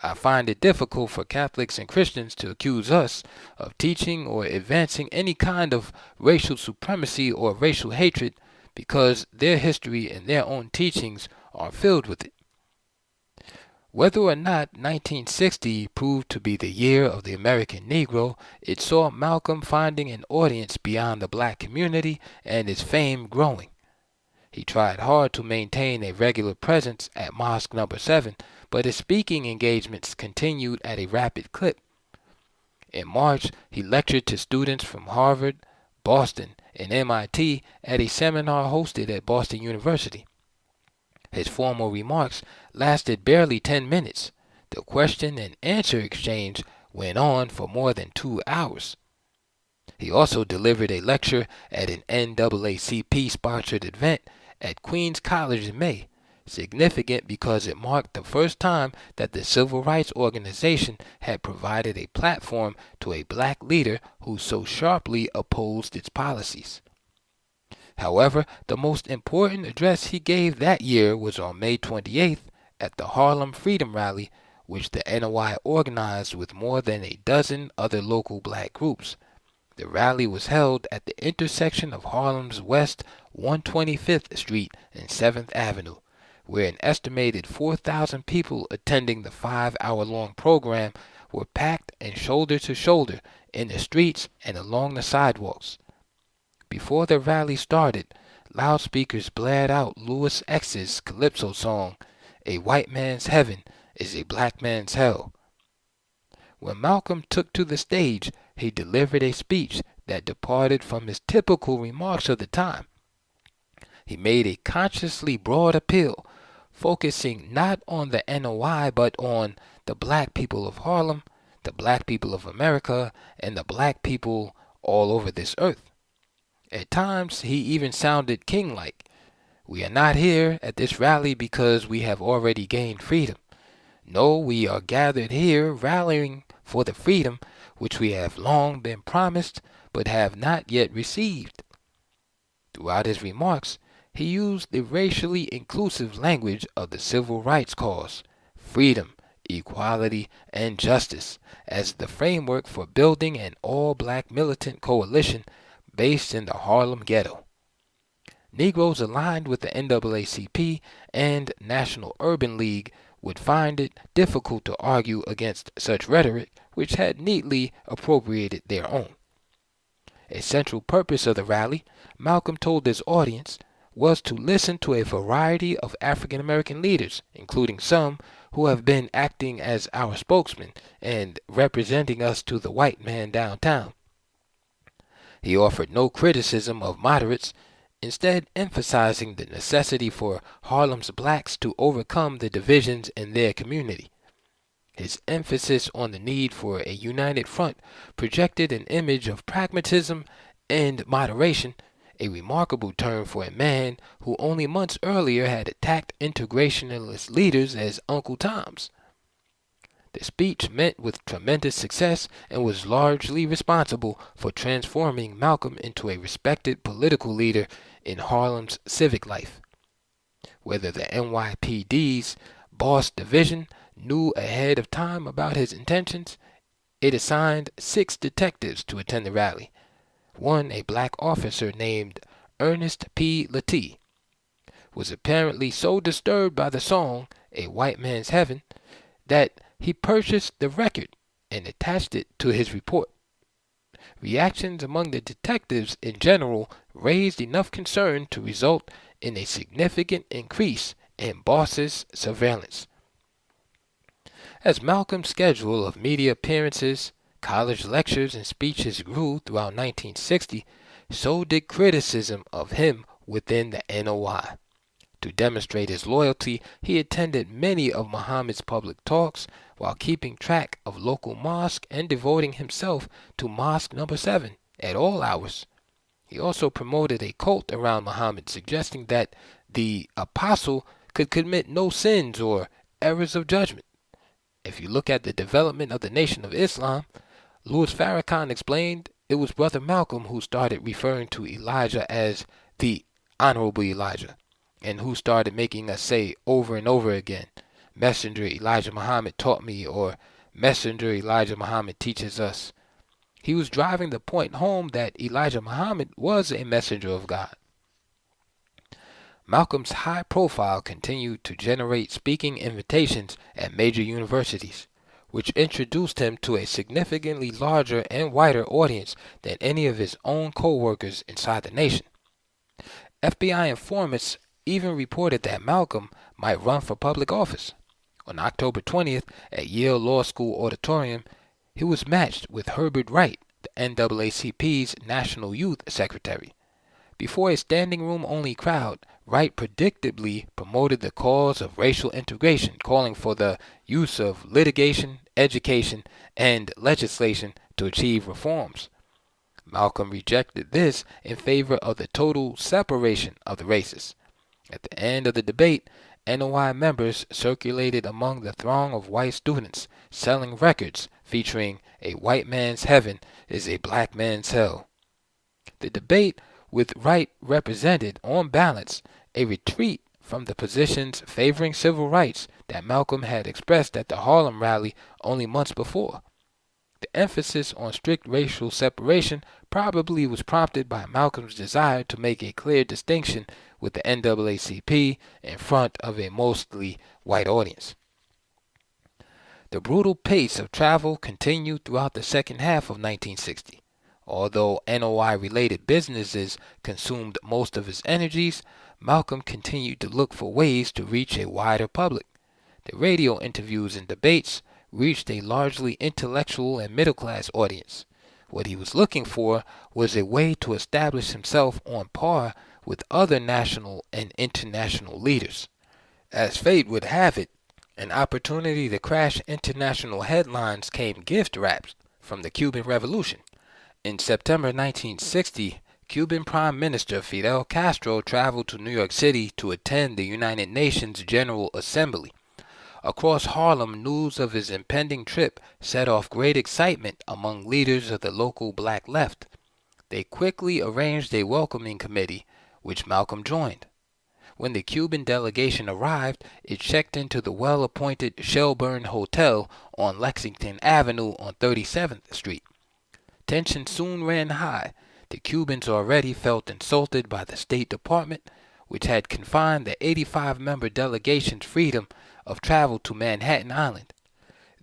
I find it difficult for Catholics and Christians to accuse us of teaching or advancing any kind of racial supremacy or racial hatred because their history and their own teachings are filled with it. Whether or not 1960 proved to be the year of the American Negro, it saw Malcolm finding an audience beyond the black community and his fame growing. He tried hard to maintain a regular presence at Mosque No. 7, but his speaking engagements continued at a rapid clip. In March, he lectured to students from Harvard, Boston, and MIT at a seminar hosted at Boston University. His formal remarks lasted barely 10 minutes. The question and answer exchange went on for more than 2 hours. He also delivered a lecture at an NAACP-sponsored event at Queens College in May, significant because it marked the first time that the Civil Rights Organization had provided a platform to a black leader who so sharply opposed its policies. However, the most important address he gave that year was on May 28th at the Harlem Freedom Rally, which the NOI organized with more than a dozen other local black groups. The rally was held at the intersection of Harlem's West 125th Street and 7th Avenue, where an estimated 4,000 people attending the 5-hour-long program were packed and shoulder to shoulder in the streets and along the sidewalks. Before the rally started, loudspeakers blared out Louis X's Calypso song, "A White Man's Heaven is a Black Man's Hell." When Malcolm took to the stage, he delivered a speech that departed from his typical remarks of the time. He made a consciously broad appeal, focusing not on the NOI but on the black people of Harlem, the black people of America, and the black people all over this earth. At times, he even sounded king-like. We are not here at this rally because we have already gained freedom. No, we are gathered here rallying for the freedom which we have long been promised but have not yet received. Throughout his remarks, he used the racially inclusive language of the civil rights cause, freedom, equality, and justice, as the framework for building an all-black militant coalition based in the Harlem ghetto. Negroes aligned with the NAACP and National Urban League would find it difficult to argue against such rhetoric which had neatly appropriated their own. A central purpose of the rally, Malcolm told his audience, was to listen to a variety of African American leaders, including some who have been acting as our spokesmen and representing us to the white man downtown. He offered no criticism of moderates, instead emphasizing the necessity for Harlem's blacks to overcome the divisions in their community. His emphasis on the need for a united front projected an image of pragmatism and moderation, a remarkable term for a man who only months earlier had attacked integrationalist leaders as Uncle Toms. The speech met with tremendous success and was largely responsible for transforming Malcolm into a respected political leader in Harlem's civic life. Whether the NYPD's Boss Division knew ahead of time about his intentions, it assigned 6 detectives to attend the rally. One, a black officer named Ernest P. Latee, was apparently so disturbed by the song, A White Man's Heaven, that he purchased the record and attached it to his report. Reactions among the detectives in general raised enough concern to result in a significant increase in Boss's surveillance. As Malcolm's schedule of media appearances, college lectures, and speeches grew throughout 1960, so did criticism of him within the NOI. To demonstrate his loyalty, he attended many of Muhammad's public talks while keeping track of local mosque and devoting himself to Mosque Number 7 at all hours. He also promoted a cult around Muhammad, suggesting that the apostle could commit no sins or errors of judgment. If you look at the development of the Nation of Islam, Louis Farrakhan explained it was Brother Malcolm who started referring to Elijah as the Honorable Elijah, and who started making us say over and over again, Messenger Elijah Muhammad taught me, or Messenger Elijah Muhammad teaches us. He was driving the point home that Elijah Muhammad was a messenger of God. Malcolm's high profile continued to generate speaking invitations at major universities, which introduced him to a significantly larger and wider audience than any of his own co-workers inside the nation. FBI informants even reported that Malcolm might run for public office. On October 20th, at Yale Law School Auditorium, he was matched with Herbert Wright, the NAACP's National Youth Secretary. Before a standing room only crowd, Wright predictably promoted the cause of racial integration, calling for the use of litigation, education, and legislation to achieve reforms. Malcolm rejected this in favor of the total separation of the races. At the end of the debate, NOI members circulated among the throng of white students, selling records featuring A White Man's Heaven is a Black Man's Hell. The debate with Wright represented, on balance, a retreat from the positions favoring civil rights that Malcolm had expressed at the Harlem rally only months before. The emphasis on strict racial separation probably was prompted by Malcolm's desire to make a clear distinction with the NAACP in front of a mostly white audience. The brutal pace of travel continued throughout the second half of 1960. Although NOI-related businesses consumed most of his energies, Malcolm continued to look for ways to reach a wider public. The radio interviews and debates reached a largely intellectual and middle-class audience. What he was looking for was a way to establish himself on par with other national and international leaders. As fate would have it, An opportunity to crash international headlines came gift wrapped from the Cuban Revolution. In September 1960, Cuban Prime Minister Fidel Castro traveled to New York City to attend the United Nations General Assembly. Across Harlem, news of his impending trip set off great excitement among leaders of the local black left. They quickly arranged a welcoming committee, which Malcolm joined. When the Cuban delegation arrived, it checked into the well-appointed Shelburne Hotel on Lexington Avenue on 37th Street. Tension soon ran high. The Cubans already felt insulted by the State Department, which had confined the 85-member delegation's freedom of travel to Manhattan Island.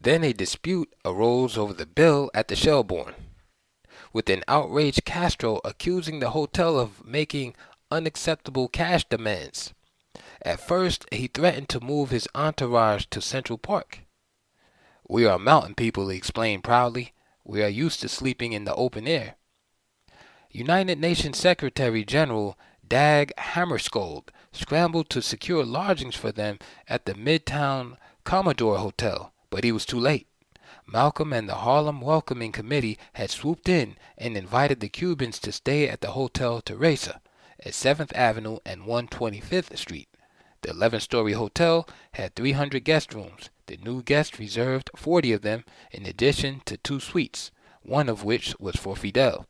Then a dispute arose over the bill at the Shelbourne, with an outraged Castro accusing the hotel of making unacceptable cash demands. At first, he threatened to move his entourage to Central Park. "We are mountain people," he explained proudly. "We are used to sleeping in the open air." United Nations Secretary General Dag Hammarskjöld scrambled to secure lodgings for them at the Midtown Commodore Hotel, but he was too late. Malcolm and the Harlem Welcoming Committee had swooped in and invited the Cubans to stay at the Hotel Teresa at 7th Avenue and 125th Street. The 11-story hotel had 300 guest rooms. The new guests reserved 40 of them, in addition to 2 suites, one of which was for Fidel.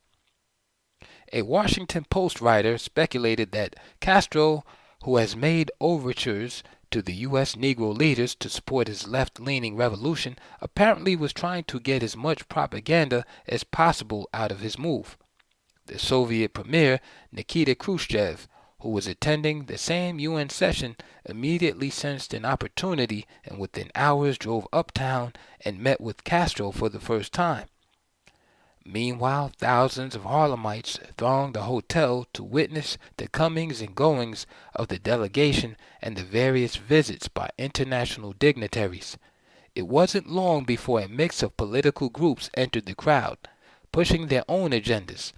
A Washington Post writer speculated that Castro, who has made overtures to the U.S. Negro leaders to support his left-leaning revolution, apparently was trying to get as much propaganda as possible out of his move. The Soviet Premier, Nikita Khrushchev, who was attending the same UN session, immediately sensed an opportunity and within hours drove uptown and met with Castro for the first time. Meanwhile, thousands of Harlemites thronged the hotel to witness the comings and goings of the delegation and the various visits by international dignitaries. It wasn't long before a mix of political groups entered the crowd, pushing their own agendas.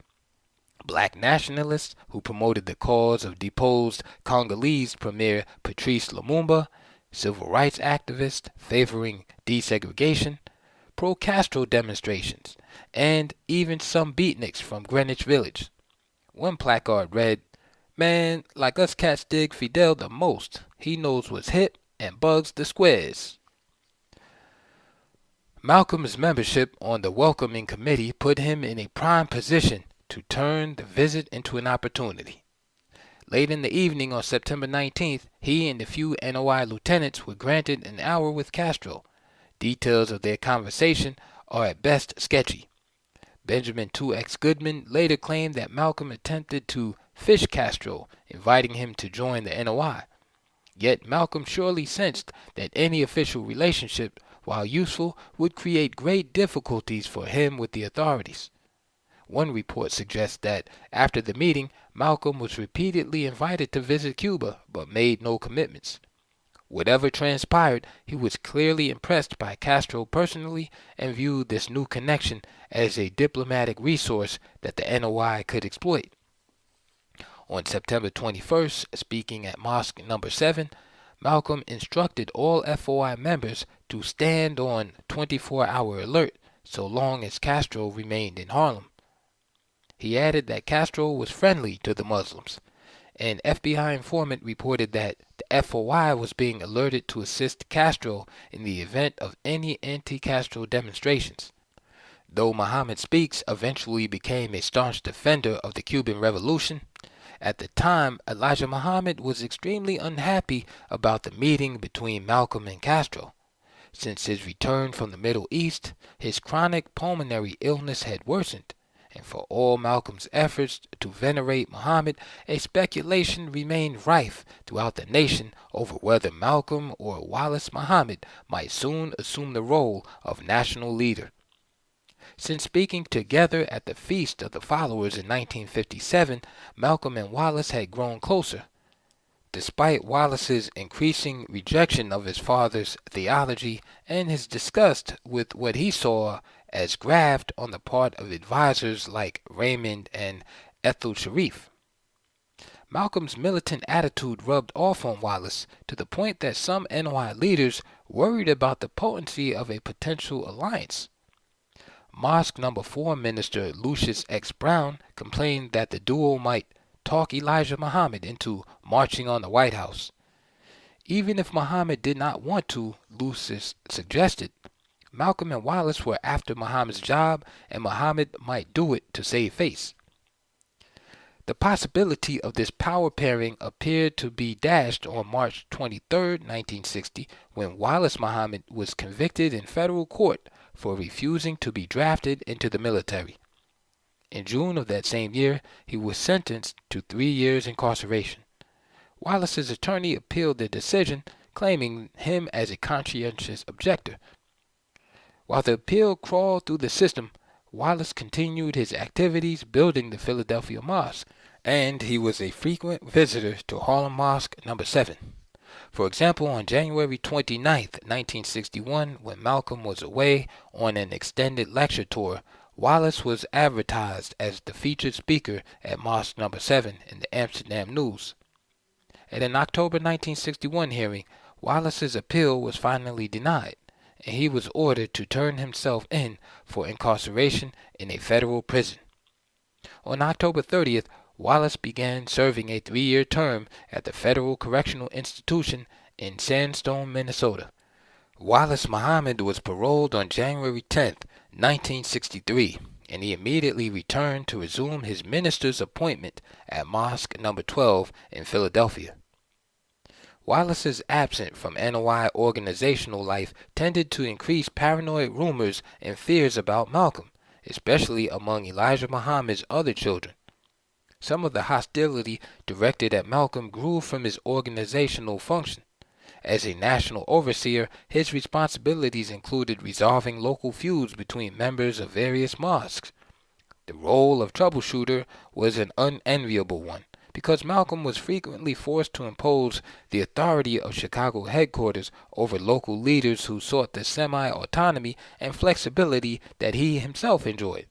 Black nationalists who promoted the cause of deposed Congolese Premier Patrice Lumumba, civil rights activists favoring desegregation, pro-Castro demonstrations, and even some beatniks from Greenwich Village. One placard read, "Man, like us cats dig Fidel the most. He knows what's hip and bugs the squares." Malcolm's membership on the Welcoming Committee put him in a prime position to turn the visit into an opportunity. Late in the evening on September 19th, he and a few NOI lieutenants were granted an hour with Castro. Details of their conversation are at best sketchy. Benjamin 2X Goodman later claimed that Malcolm attempted to fish Castro, inviting him to join the NOI. Yet Malcolm surely sensed that any official relationship, while useful, would create great difficulties for him with the authorities. One report suggests that after the meeting, Malcolm was repeatedly invited to visit Cuba, but made no commitments. Whatever transpired, he was clearly impressed by Castro personally and viewed this new connection as a diplomatic resource that the NOI could exploit. On September 21st, speaking at Mosque No. 7, Malcolm instructed all FOI members to stand on 24-hour alert so long as Castro remained in Harlem. He added that Castro was friendly to the Muslims. An FBI informant reported that the FOI was being alerted to assist Castro in the event of any anti-Castro demonstrations. Though Muhammad Speaks eventually became a staunch defender of the Cuban Revolution, at the time Elijah Muhammad was extremely unhappy about the meeting between Malcolm and Castro. Since his return from the Middle East, his chronic pulmonary illness had worsened, and for all Malcolm's efforts to venerate Muhammad, a speculation remained rife throughout the nation over whether Malcolm or Wallace Muhammad might soon assume the role of national leader. Since speaking together at the Feast of the Followers in 1957, Malcolm and Wallace had grown closer. Despite Wallace's increasing rejection of his father's theology and his disgust with what he saw as graft on the part of advisors like Raymond and Ethel Sharif, Malcolm's militant attitude rubbed off on Wallace to the point that some NOI leaders worried about the potency of a potential alliance. Mosque Number 4 Minister Lucius X. Brown complained that the duo might talk Elijah Muhammad into marching on the White House. Even if Muhammad did not want to, Lucius suggested, Malcolm and Wallace were after Muhammad's job, and Muhammad might do it to save face. The possibility of this power pairing appeared to be dashed on March 23, 1960, when Wallace Muhammad was convicted in federal court for refusing to be drafted into the military. In June of that same year, he was sentenced to 3 years incarceration. Wallace's attorney appealed the decision, claiming him as a conscientious objector. While the appeal crawled through the system, Wallace continued his activities building the Philadelphia Mosque, and he was a frequent visitor to Harlem Mosque Number 7. For example, on January 29, 1961, when Malcolm was away on an extended lecture tour, Wallace was advertised as the featured speaker at Mosque Number 7 in the Amsterdam News. At an October 1961 hearing, Wallace's appeal was finally denied, and he was ordered to turn himself in for incarceration in a federal prison. On October 30th, Wallace began serving a 3-year term at the Federal Correctional Institution in Sandstone, Minnesota. Wallace Muhammad was paroled on January 10, 1963, and he immediately returned to resume his minister's appointment at Mosque Number 12 in Philadelphia. Wallace's absence from NOI organizational life tended to increase paranoid rumors and fears about Malcolm, especially among Elijah Muhammad's other children. Some of the hostility directed at Malcolm grew from his organizational function. As a national overseer, his responsibilities included resolving local feuds between members of various mosques. The role of troubleshooter was an unenviable one, because Malcolm was frequently forced to impose the authority of Chicago headquarters over local leaders who sought the semi-autonomy and flexibility that he himself enjoyed.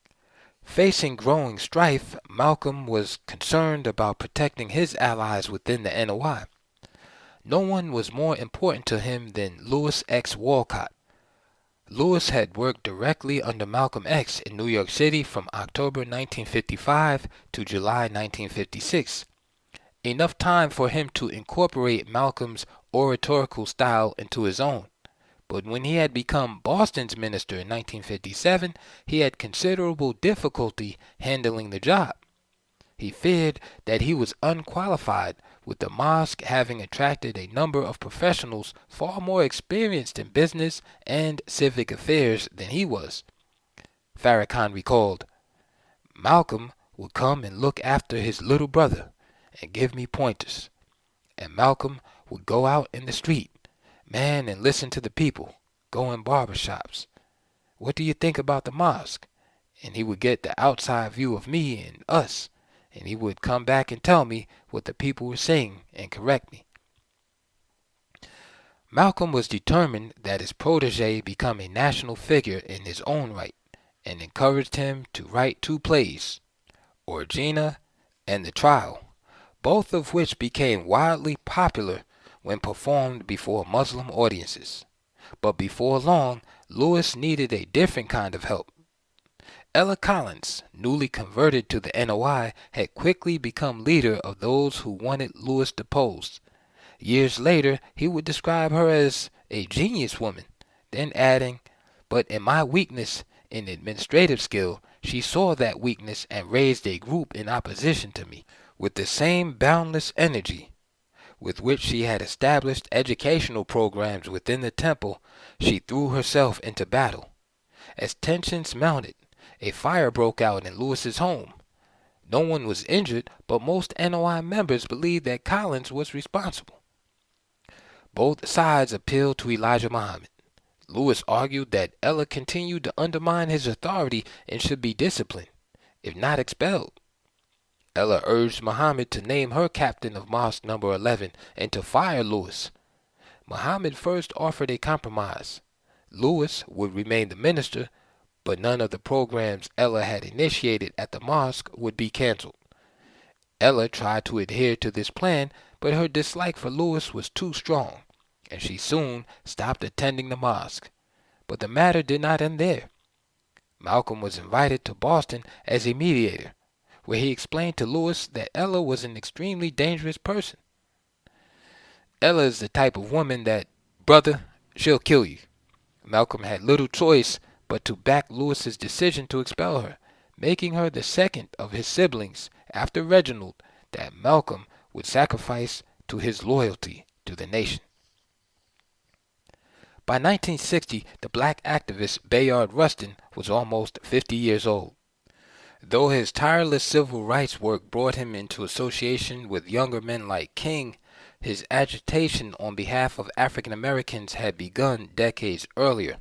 Facing growing strife, Malcolm was concerned about protecting his allies within the NOI. No one was more important to him than Louis X. Walcott. Louis had worked directly under Malcolm X in New York City from October 1955 to July 1956. Enough time for him to incorporate Malcolm's oratorical style into his own. But when he had become Boston's minister in 1957, he had considerable difficulty handling the job. He feared that he was unqualified, with the mosque having attracted a number of professionals far more experienced in business and civic affairs than he was. Farrakhan recalled, "Malcolm would come and look after his little brother and give me pointers. And Malcolm would go out in the street, man, and listen to the people, go in barber shops. What do you think about the mosque?" And he would get the outside view of me and us, and he would come back and tell me what the people were saying and correct me. Malcolm was determined that his protege become a national figure in his own right, and encouraged him to write 2 plays, Origina and The Trial, both of which became wildly popular when performed before Muslim audiences. But before long, Louis needed a different kind of help. Ella Collins, newly converted to the NOI, had quickly become leader of those who wanted Louis deposed. Years later, he would describe her as a genius woman, then adding, "But in my weakness in administrative skill, she saw that weakness and raised a group in opposition to me." With the same boundless energy with which she had established educational programs within the temple, she threw herself into battle. As tensions mounted, a fire broke out in Louis's home. No one was injured, but most NOI members believed that Collins was responsible. Both sides appealed to Elijah Muhammad. Louis argued that Ella continued to undermine his authority and should be disciplined, if not expelled. Ella urged Muhammad to name her captain of Mosque Number 11 and to fire Louis. Muhammad first offered a compromise. Louis would remain the minister, but none of the programs Ella had initiated at the mosque would be canceled. Ella tried to adhere to this plan, but her dislike for Louis was too strong, and she soon stopped attending the mosque. But the matter did not end there. Malcolm was invited to Boston as a mediator, where he explained to Lewis that Ella was an extremely dangerous person. Ella is the type of woman that, brother, she'll kill you. Malcolm had little choice but to back Lewis's decision to expel her, making her the second of his siblings after Reginald that Malcolm would sacrifice to his loyalty to the nation. By 1960, the black activist Bayard Rustin was almost 50 years old. Though his tireless civil rights work brought him into association with younger men like King, his agitation on behalf of African Americans had begun decades earlier.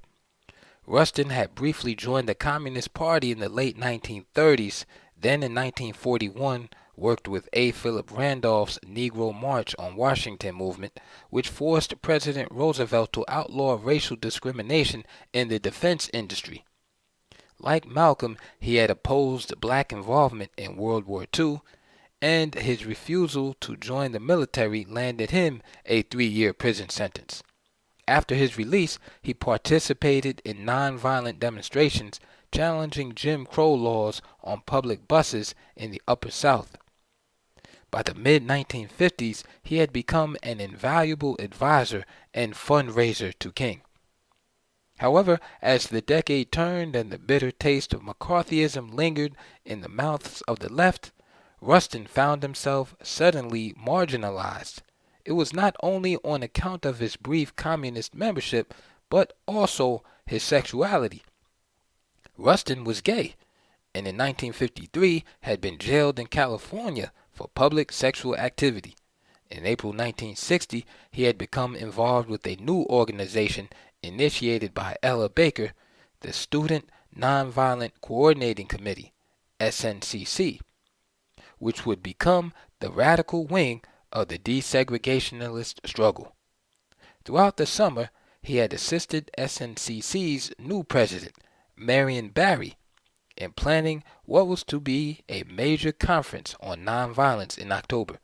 Rustin had briefly joined the Communist Party in the late 1930s, then in 1941 worked with A. Philip Randolph's Negro March on Washington movement, which forced President Roosevelt to outlaw racial discrimination in the defense industry. Like Malcolm, he had opposed black involvement in World War II, and his refusal to join the military landed him a 3-year prison sentence. After his release, he participated in nonviolent demonstrations challenging Jim Crow laws on public buses in the Upper South. By the mid-1950s, he had become an invaluable advisor and fundraiser to King. However, as the decade turned and the bitter taste of McCarthyism lingered in the mouths of the left, Rustin found himself suddenly marginalized. It was not only on account of his brief communist membership, but also his sexuality. Rustin was gay, and in 1953 had been jailed in California for public sexual activity. In April 1960, he had become involved with a new organization initiated by Ella Baker, the Student Nonviolent Coordinating Committee, SNCC, which would become the radical wing of the desegregationalist struggle. Throughout the summer, he had assisted SNCC's new president, Marion Barry, in planning what was to be a major conference on nonviolence in October.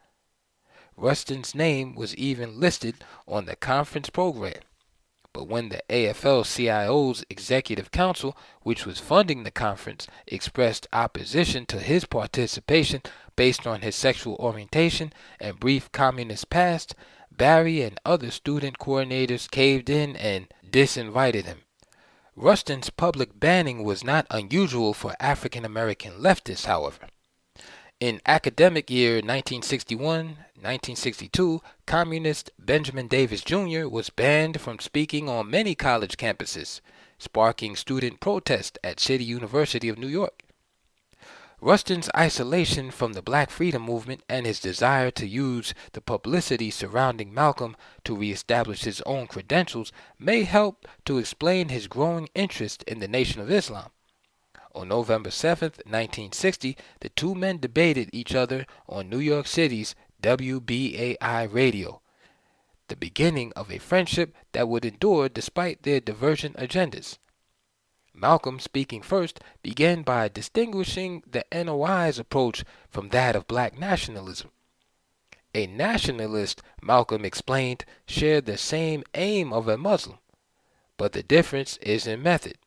Rustin's name was even listed on the conference program, but when the AFL-CIO's Executive Council, which was funding the conference, expressed opposition to his participation based on his sexual orientation and brief communist past, Barry and other student coordinators caved in and disinvited him. Rustin's public banning was not unusual for African American leftists, however. In academic year 1961-1962, communist Benjamin Davis Jr. was banned from speaking on many college campuses, sparking student protest at City University of New York. Rustin's isolation from the Black Freedom Movement and his desire to use the publicity surrounding Malcolm to reestablish his own credentials may help to explain his growing interest in the Nation of Islam. On November 7, 1960, the two men debated each other on New York City's WBAI radio, the beginning of a friendship that would endure despite their divergent agendas. Malcolm, speaking first, began by distinguishing the NOI's approach from that of black nationalism. A nationalist, Malcolm explained, shared the same aim of a Muslim, but the difference is in method.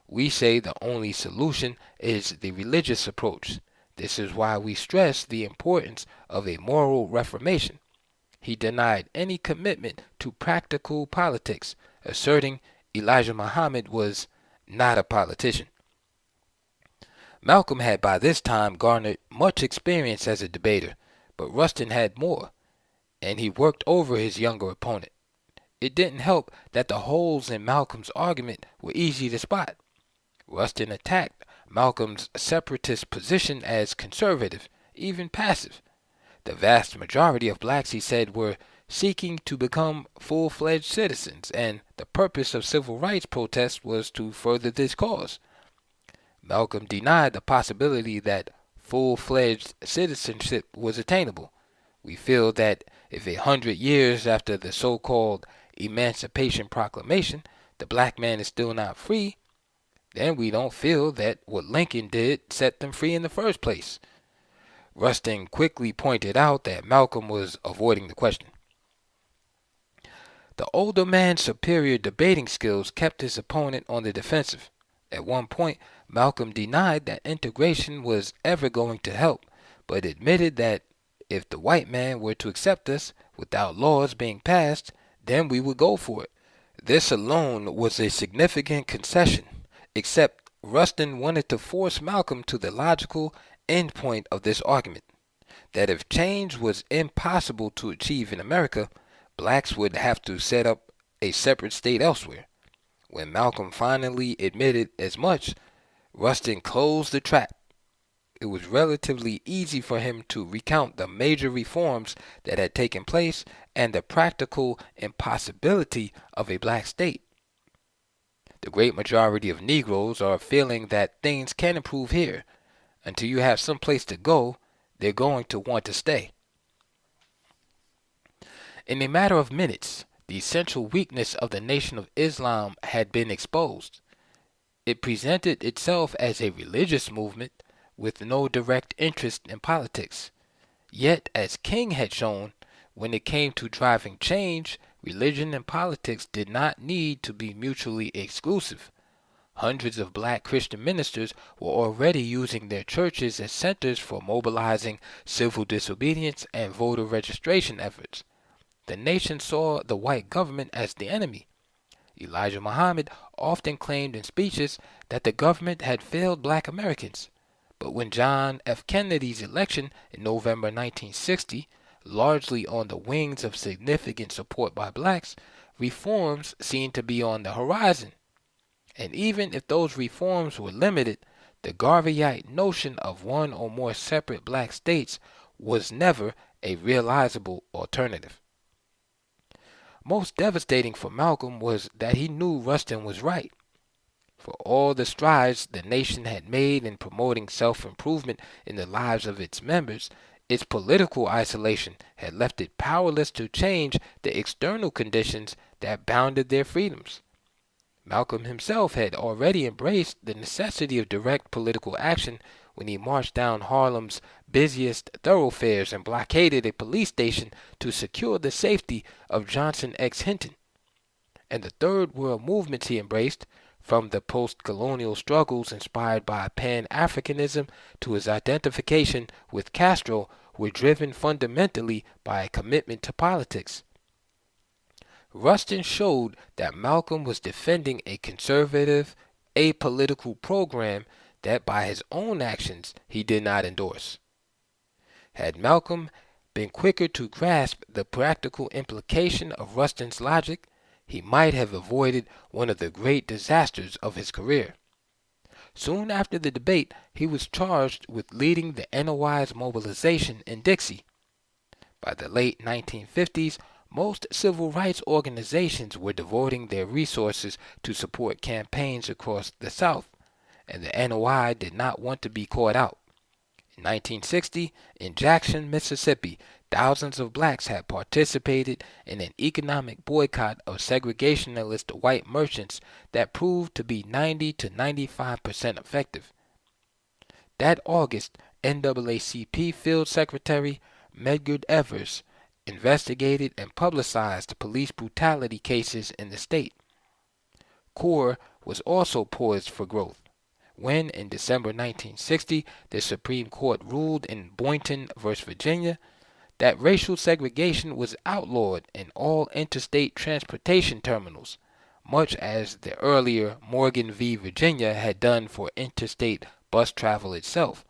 We say the only solution is the religious approach. This is why we stress the importance of a moral reformation. He denied any commitment to practical politics, asserting Elijah Muhammad was not a politician. Malcolm had by this time garnered much experience as a debater, but Rustin had more, and he worked over his younger opponent. It didn't help that the holes in Malcolm's argument were easy to spot. Rustin attacked Malcolm's separatist position as conservative, even passive. The vast majority of blacks, he said, were seeking to become full-fledged citizens, and the purpose of civil rights protests was to further this cause. Malcolm denied the possibility that full-fledged citizenship was attainable. We feel that if 100 years after the so-called Emancipation Proclamation, the black man is still not free, then we don't feel that what Lincoln did set them free in the first place. Rustin quickly pointed out that Malcolm was avoiding the question. The older man's superior debating skills kept his opponent on the defensive. At one point, Malcolm denied that integration was ever going to help, but admitted that if the white man were to accept us without laws being passed, then we would go for it. This alone was a significant concession, except Rustin wanted to force Malcolm to the logical endpoint of this argument, that if change was impossible to achieve in America, blacks would have to set up a separate state elsewhere. When Malcolm finally admitted as much, Rustin closed the trap. It was relatively easy for him to recount the major reforms that had taken place and the practical impossibility of a black state. The great majority of Negroes are feeling that things can improve here. Until you have some place to go, they're going to want to stay. In a matter of minutes, the central weakness of the Nation of Islam had been exposed. It presented itself as a religious movement with no direct interest in politics. Yet, as King had shown, when it came to driving change, religion and politics did not need to be mutually exclusive. Hundreds of black Christian ministers were already using their churches as centers for mobilizing civil disobedience and voter registration efforts. The nation saw the white government as the enemy. Elijah Muhammad often claimed in speeches that the government had failed black Americans. But when John F. Kennedy's election in November 1960, largely on the wings of significant support by blacks, reforms seemed to be on the horizon. And even if those reforms were limited, the Garveyite notion of one or more separate black states was never a realizable alternative. Most devastating for Malcolm was that he knew Rustin was right. For all the strides the nation had made in promoting self-improvement in the lives of its members, its political isolation had left it powerless to change the external conditions that bounded their freedoms. Malcolm himself had already embraced the necessity of direct political action when he marched down Harlem's busiest thoroughfares and blockaded a police station to secure the safety of Johnson X. Hinton. And the Third World movements he embraced, from the post-colonial struggles inspired by Pan-Africanism to his identification with Castro, were driven fundamentally by a commitment to politics. Rustin showed that Malcolm was defending a conservative, apolitical program that by his own actions he did not endorse. Had Malcolm been quicker to grasp the practical implication of Rustin's logic, he might have avoided one of the great disasters of his career. Soon after the debate, he was charged with leading the NOI's mobilization in Dixie. By the late 1950s, most civil rights organizations were devoting their resources to support campaigns across the South, and the NOI did not want to be caught out. In 1960, in Jackson, Mississippi, thousands of blacks had participated in an economic boycott of segregationist white merchants that proved to be 90 to 95% effective. That August, NAACP Field Secretary Medgar Evers investigated and publicized police brutality cases in the state. CORE was also poised for growth. When, in December 1960, the Supreme Court ruled in Boynton v. Virginia that racial segregation was outlawed in all interstate transportation terminals, much as the earlier Morgan v. Virginia had done for interstate bus travel itself.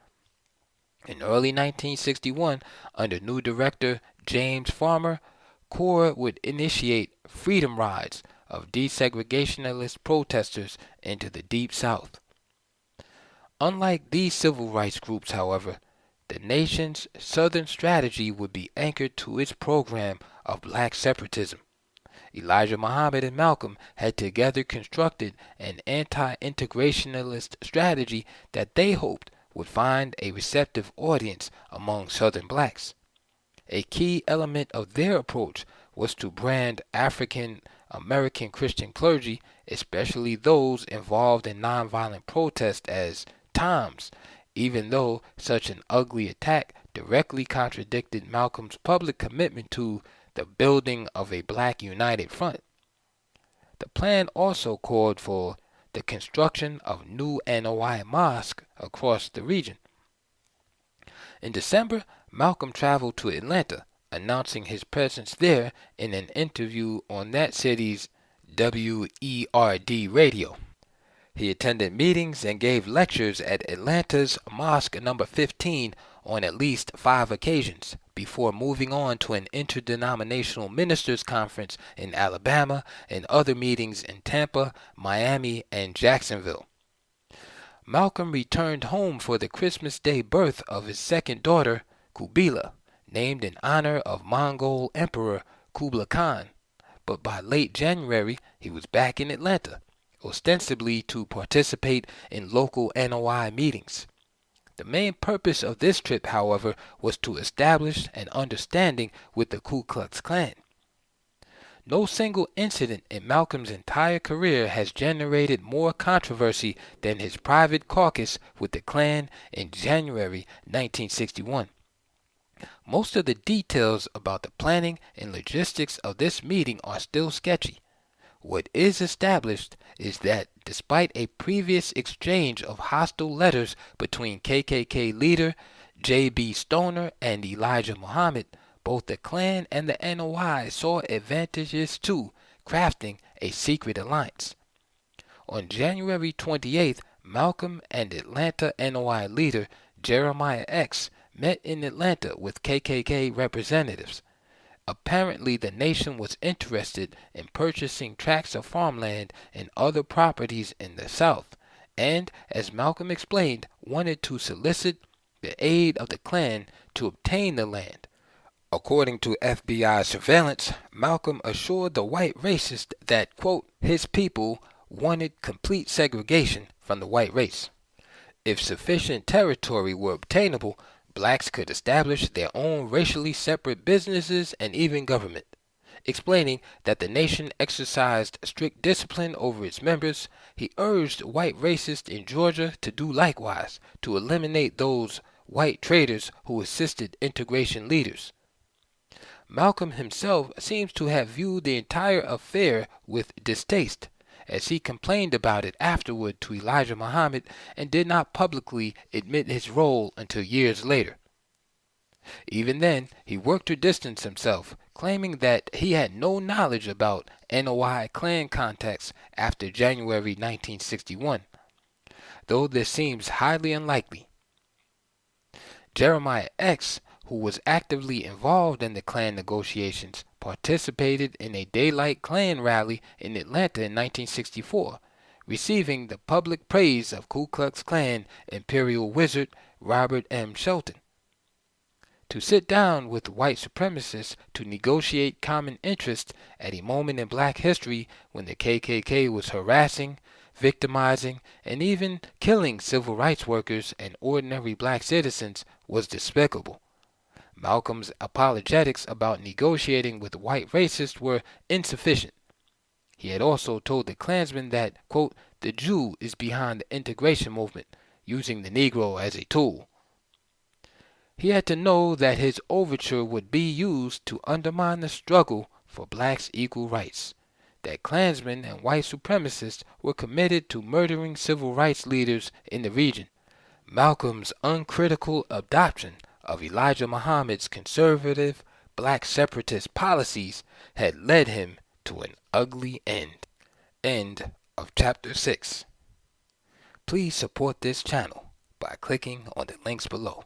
In early 1961, under new director James Farmer, CORE would initiate freedom rides of desegregationist protesters into the Deep South. Unlike these civil rights groups, however, the nation's Southern strategy would be anchored to its program of black separatism. Elijah Muhammad and Malcolm had together constructed an anti-integrationalist strategy that they hoped would find a receptive audience among Southern blacks. A key element of their approach was to brand African American Christian clergy, especially those involved in nonviolent protest, as Toms, even though such an ugly attack directly contradicted Malcolm's public commitment to the building of a Black United Front. The plan also called for the construction of new NOI mosques across the region. In December, Malcolm traveled to Atlanta, announcing his presence there in an interview on that city's WERD radio. He attended meetings and gave lectures at Atlanta's Mosque Number 15 on at least 5 occasions, before moving on to an interdenominational ministers' conference in Alabama and other meetings in Tampa, Miami, and Jacksonville. Malcolm returned home for the Christmas Day birth of his second daughter, Kubila, named in honor of Mongol Emperor Kublai Khan, but by late January he was back in Atlanta, ostensibly to participate in local NOI meetings. The main purpose of this trip, however, was to establish an understanding with the Ku Klux Klan. No single incident in Malcolm's entire career has generated more controversy than his private caucus with the Klan in January 1961. Most of the details about the planning and logistics of this meeting are still sketchy. What is established is that despite a previous exchange of hostile letters between KKK leader J.B. Stoner and Elijah Muhammad, both the Klan and the NOI saw advantages to crafting a secret alliance. On January 28th, Malcolm and Atlanta NOI leader Jeremiah X met in Atlanta with KKK representatives. Apparently, the nation was interested in purchasing tracts of farmland and other properties in the South, and, as Malcolm explained, wanted to solicit the aid of the Klan to obtain the land. According to FBI surveillance, Malcolm assured the white racist that, quote, his people wanted complete segregation from the white race. If sufficient territory were obtainable, blacks could establish their own racially separate businesses and even government. Explaining that the nation exercised strict discipline over its members, he urged white racists in Georgia to do likewise, to eliminate those white traitors who assisted integration leaders. Malcolm himself seems to have viewed the entire affair with distaste, as he complained about it afterward to Elijah Muhammad and did not publicly admit his role until years later. Even then, he worked to distance himself, claiming that he had no knowledge about NOI Klan contacts after January 1961, though this seems highly unlikely. Jeremiah X, who was actively involved in the Klan negotiations, participated in a Daylight Klan rally in Atlanta in 1964, receiving the public praise of Ku Klux Klan Imperial Wizard Robert M. Shelton. To sit down with white supremacists to negotiate common interests at a moment in black history when the KKK was harassing, victimizing, and even killing civil rights workers and ordinary black citizens was despicable. Malcolm's apologetics about negotiating with white racists were insufficient. He had also told the Klansmen that, quote, the Jew is behind the integration movement, using the Negro as a tool. He had to know that his overture would be used to undermine the struggle for blacks' equal rights, that Klansmen and white supremacists were committed to murdering civil rights leaders in the region. Malcolm's uncritical adoption of Elijah Muhammad's conservative black separatist policies had led him to an ugly end. End of Chapter 6. Please support this channel by clicking on the links below.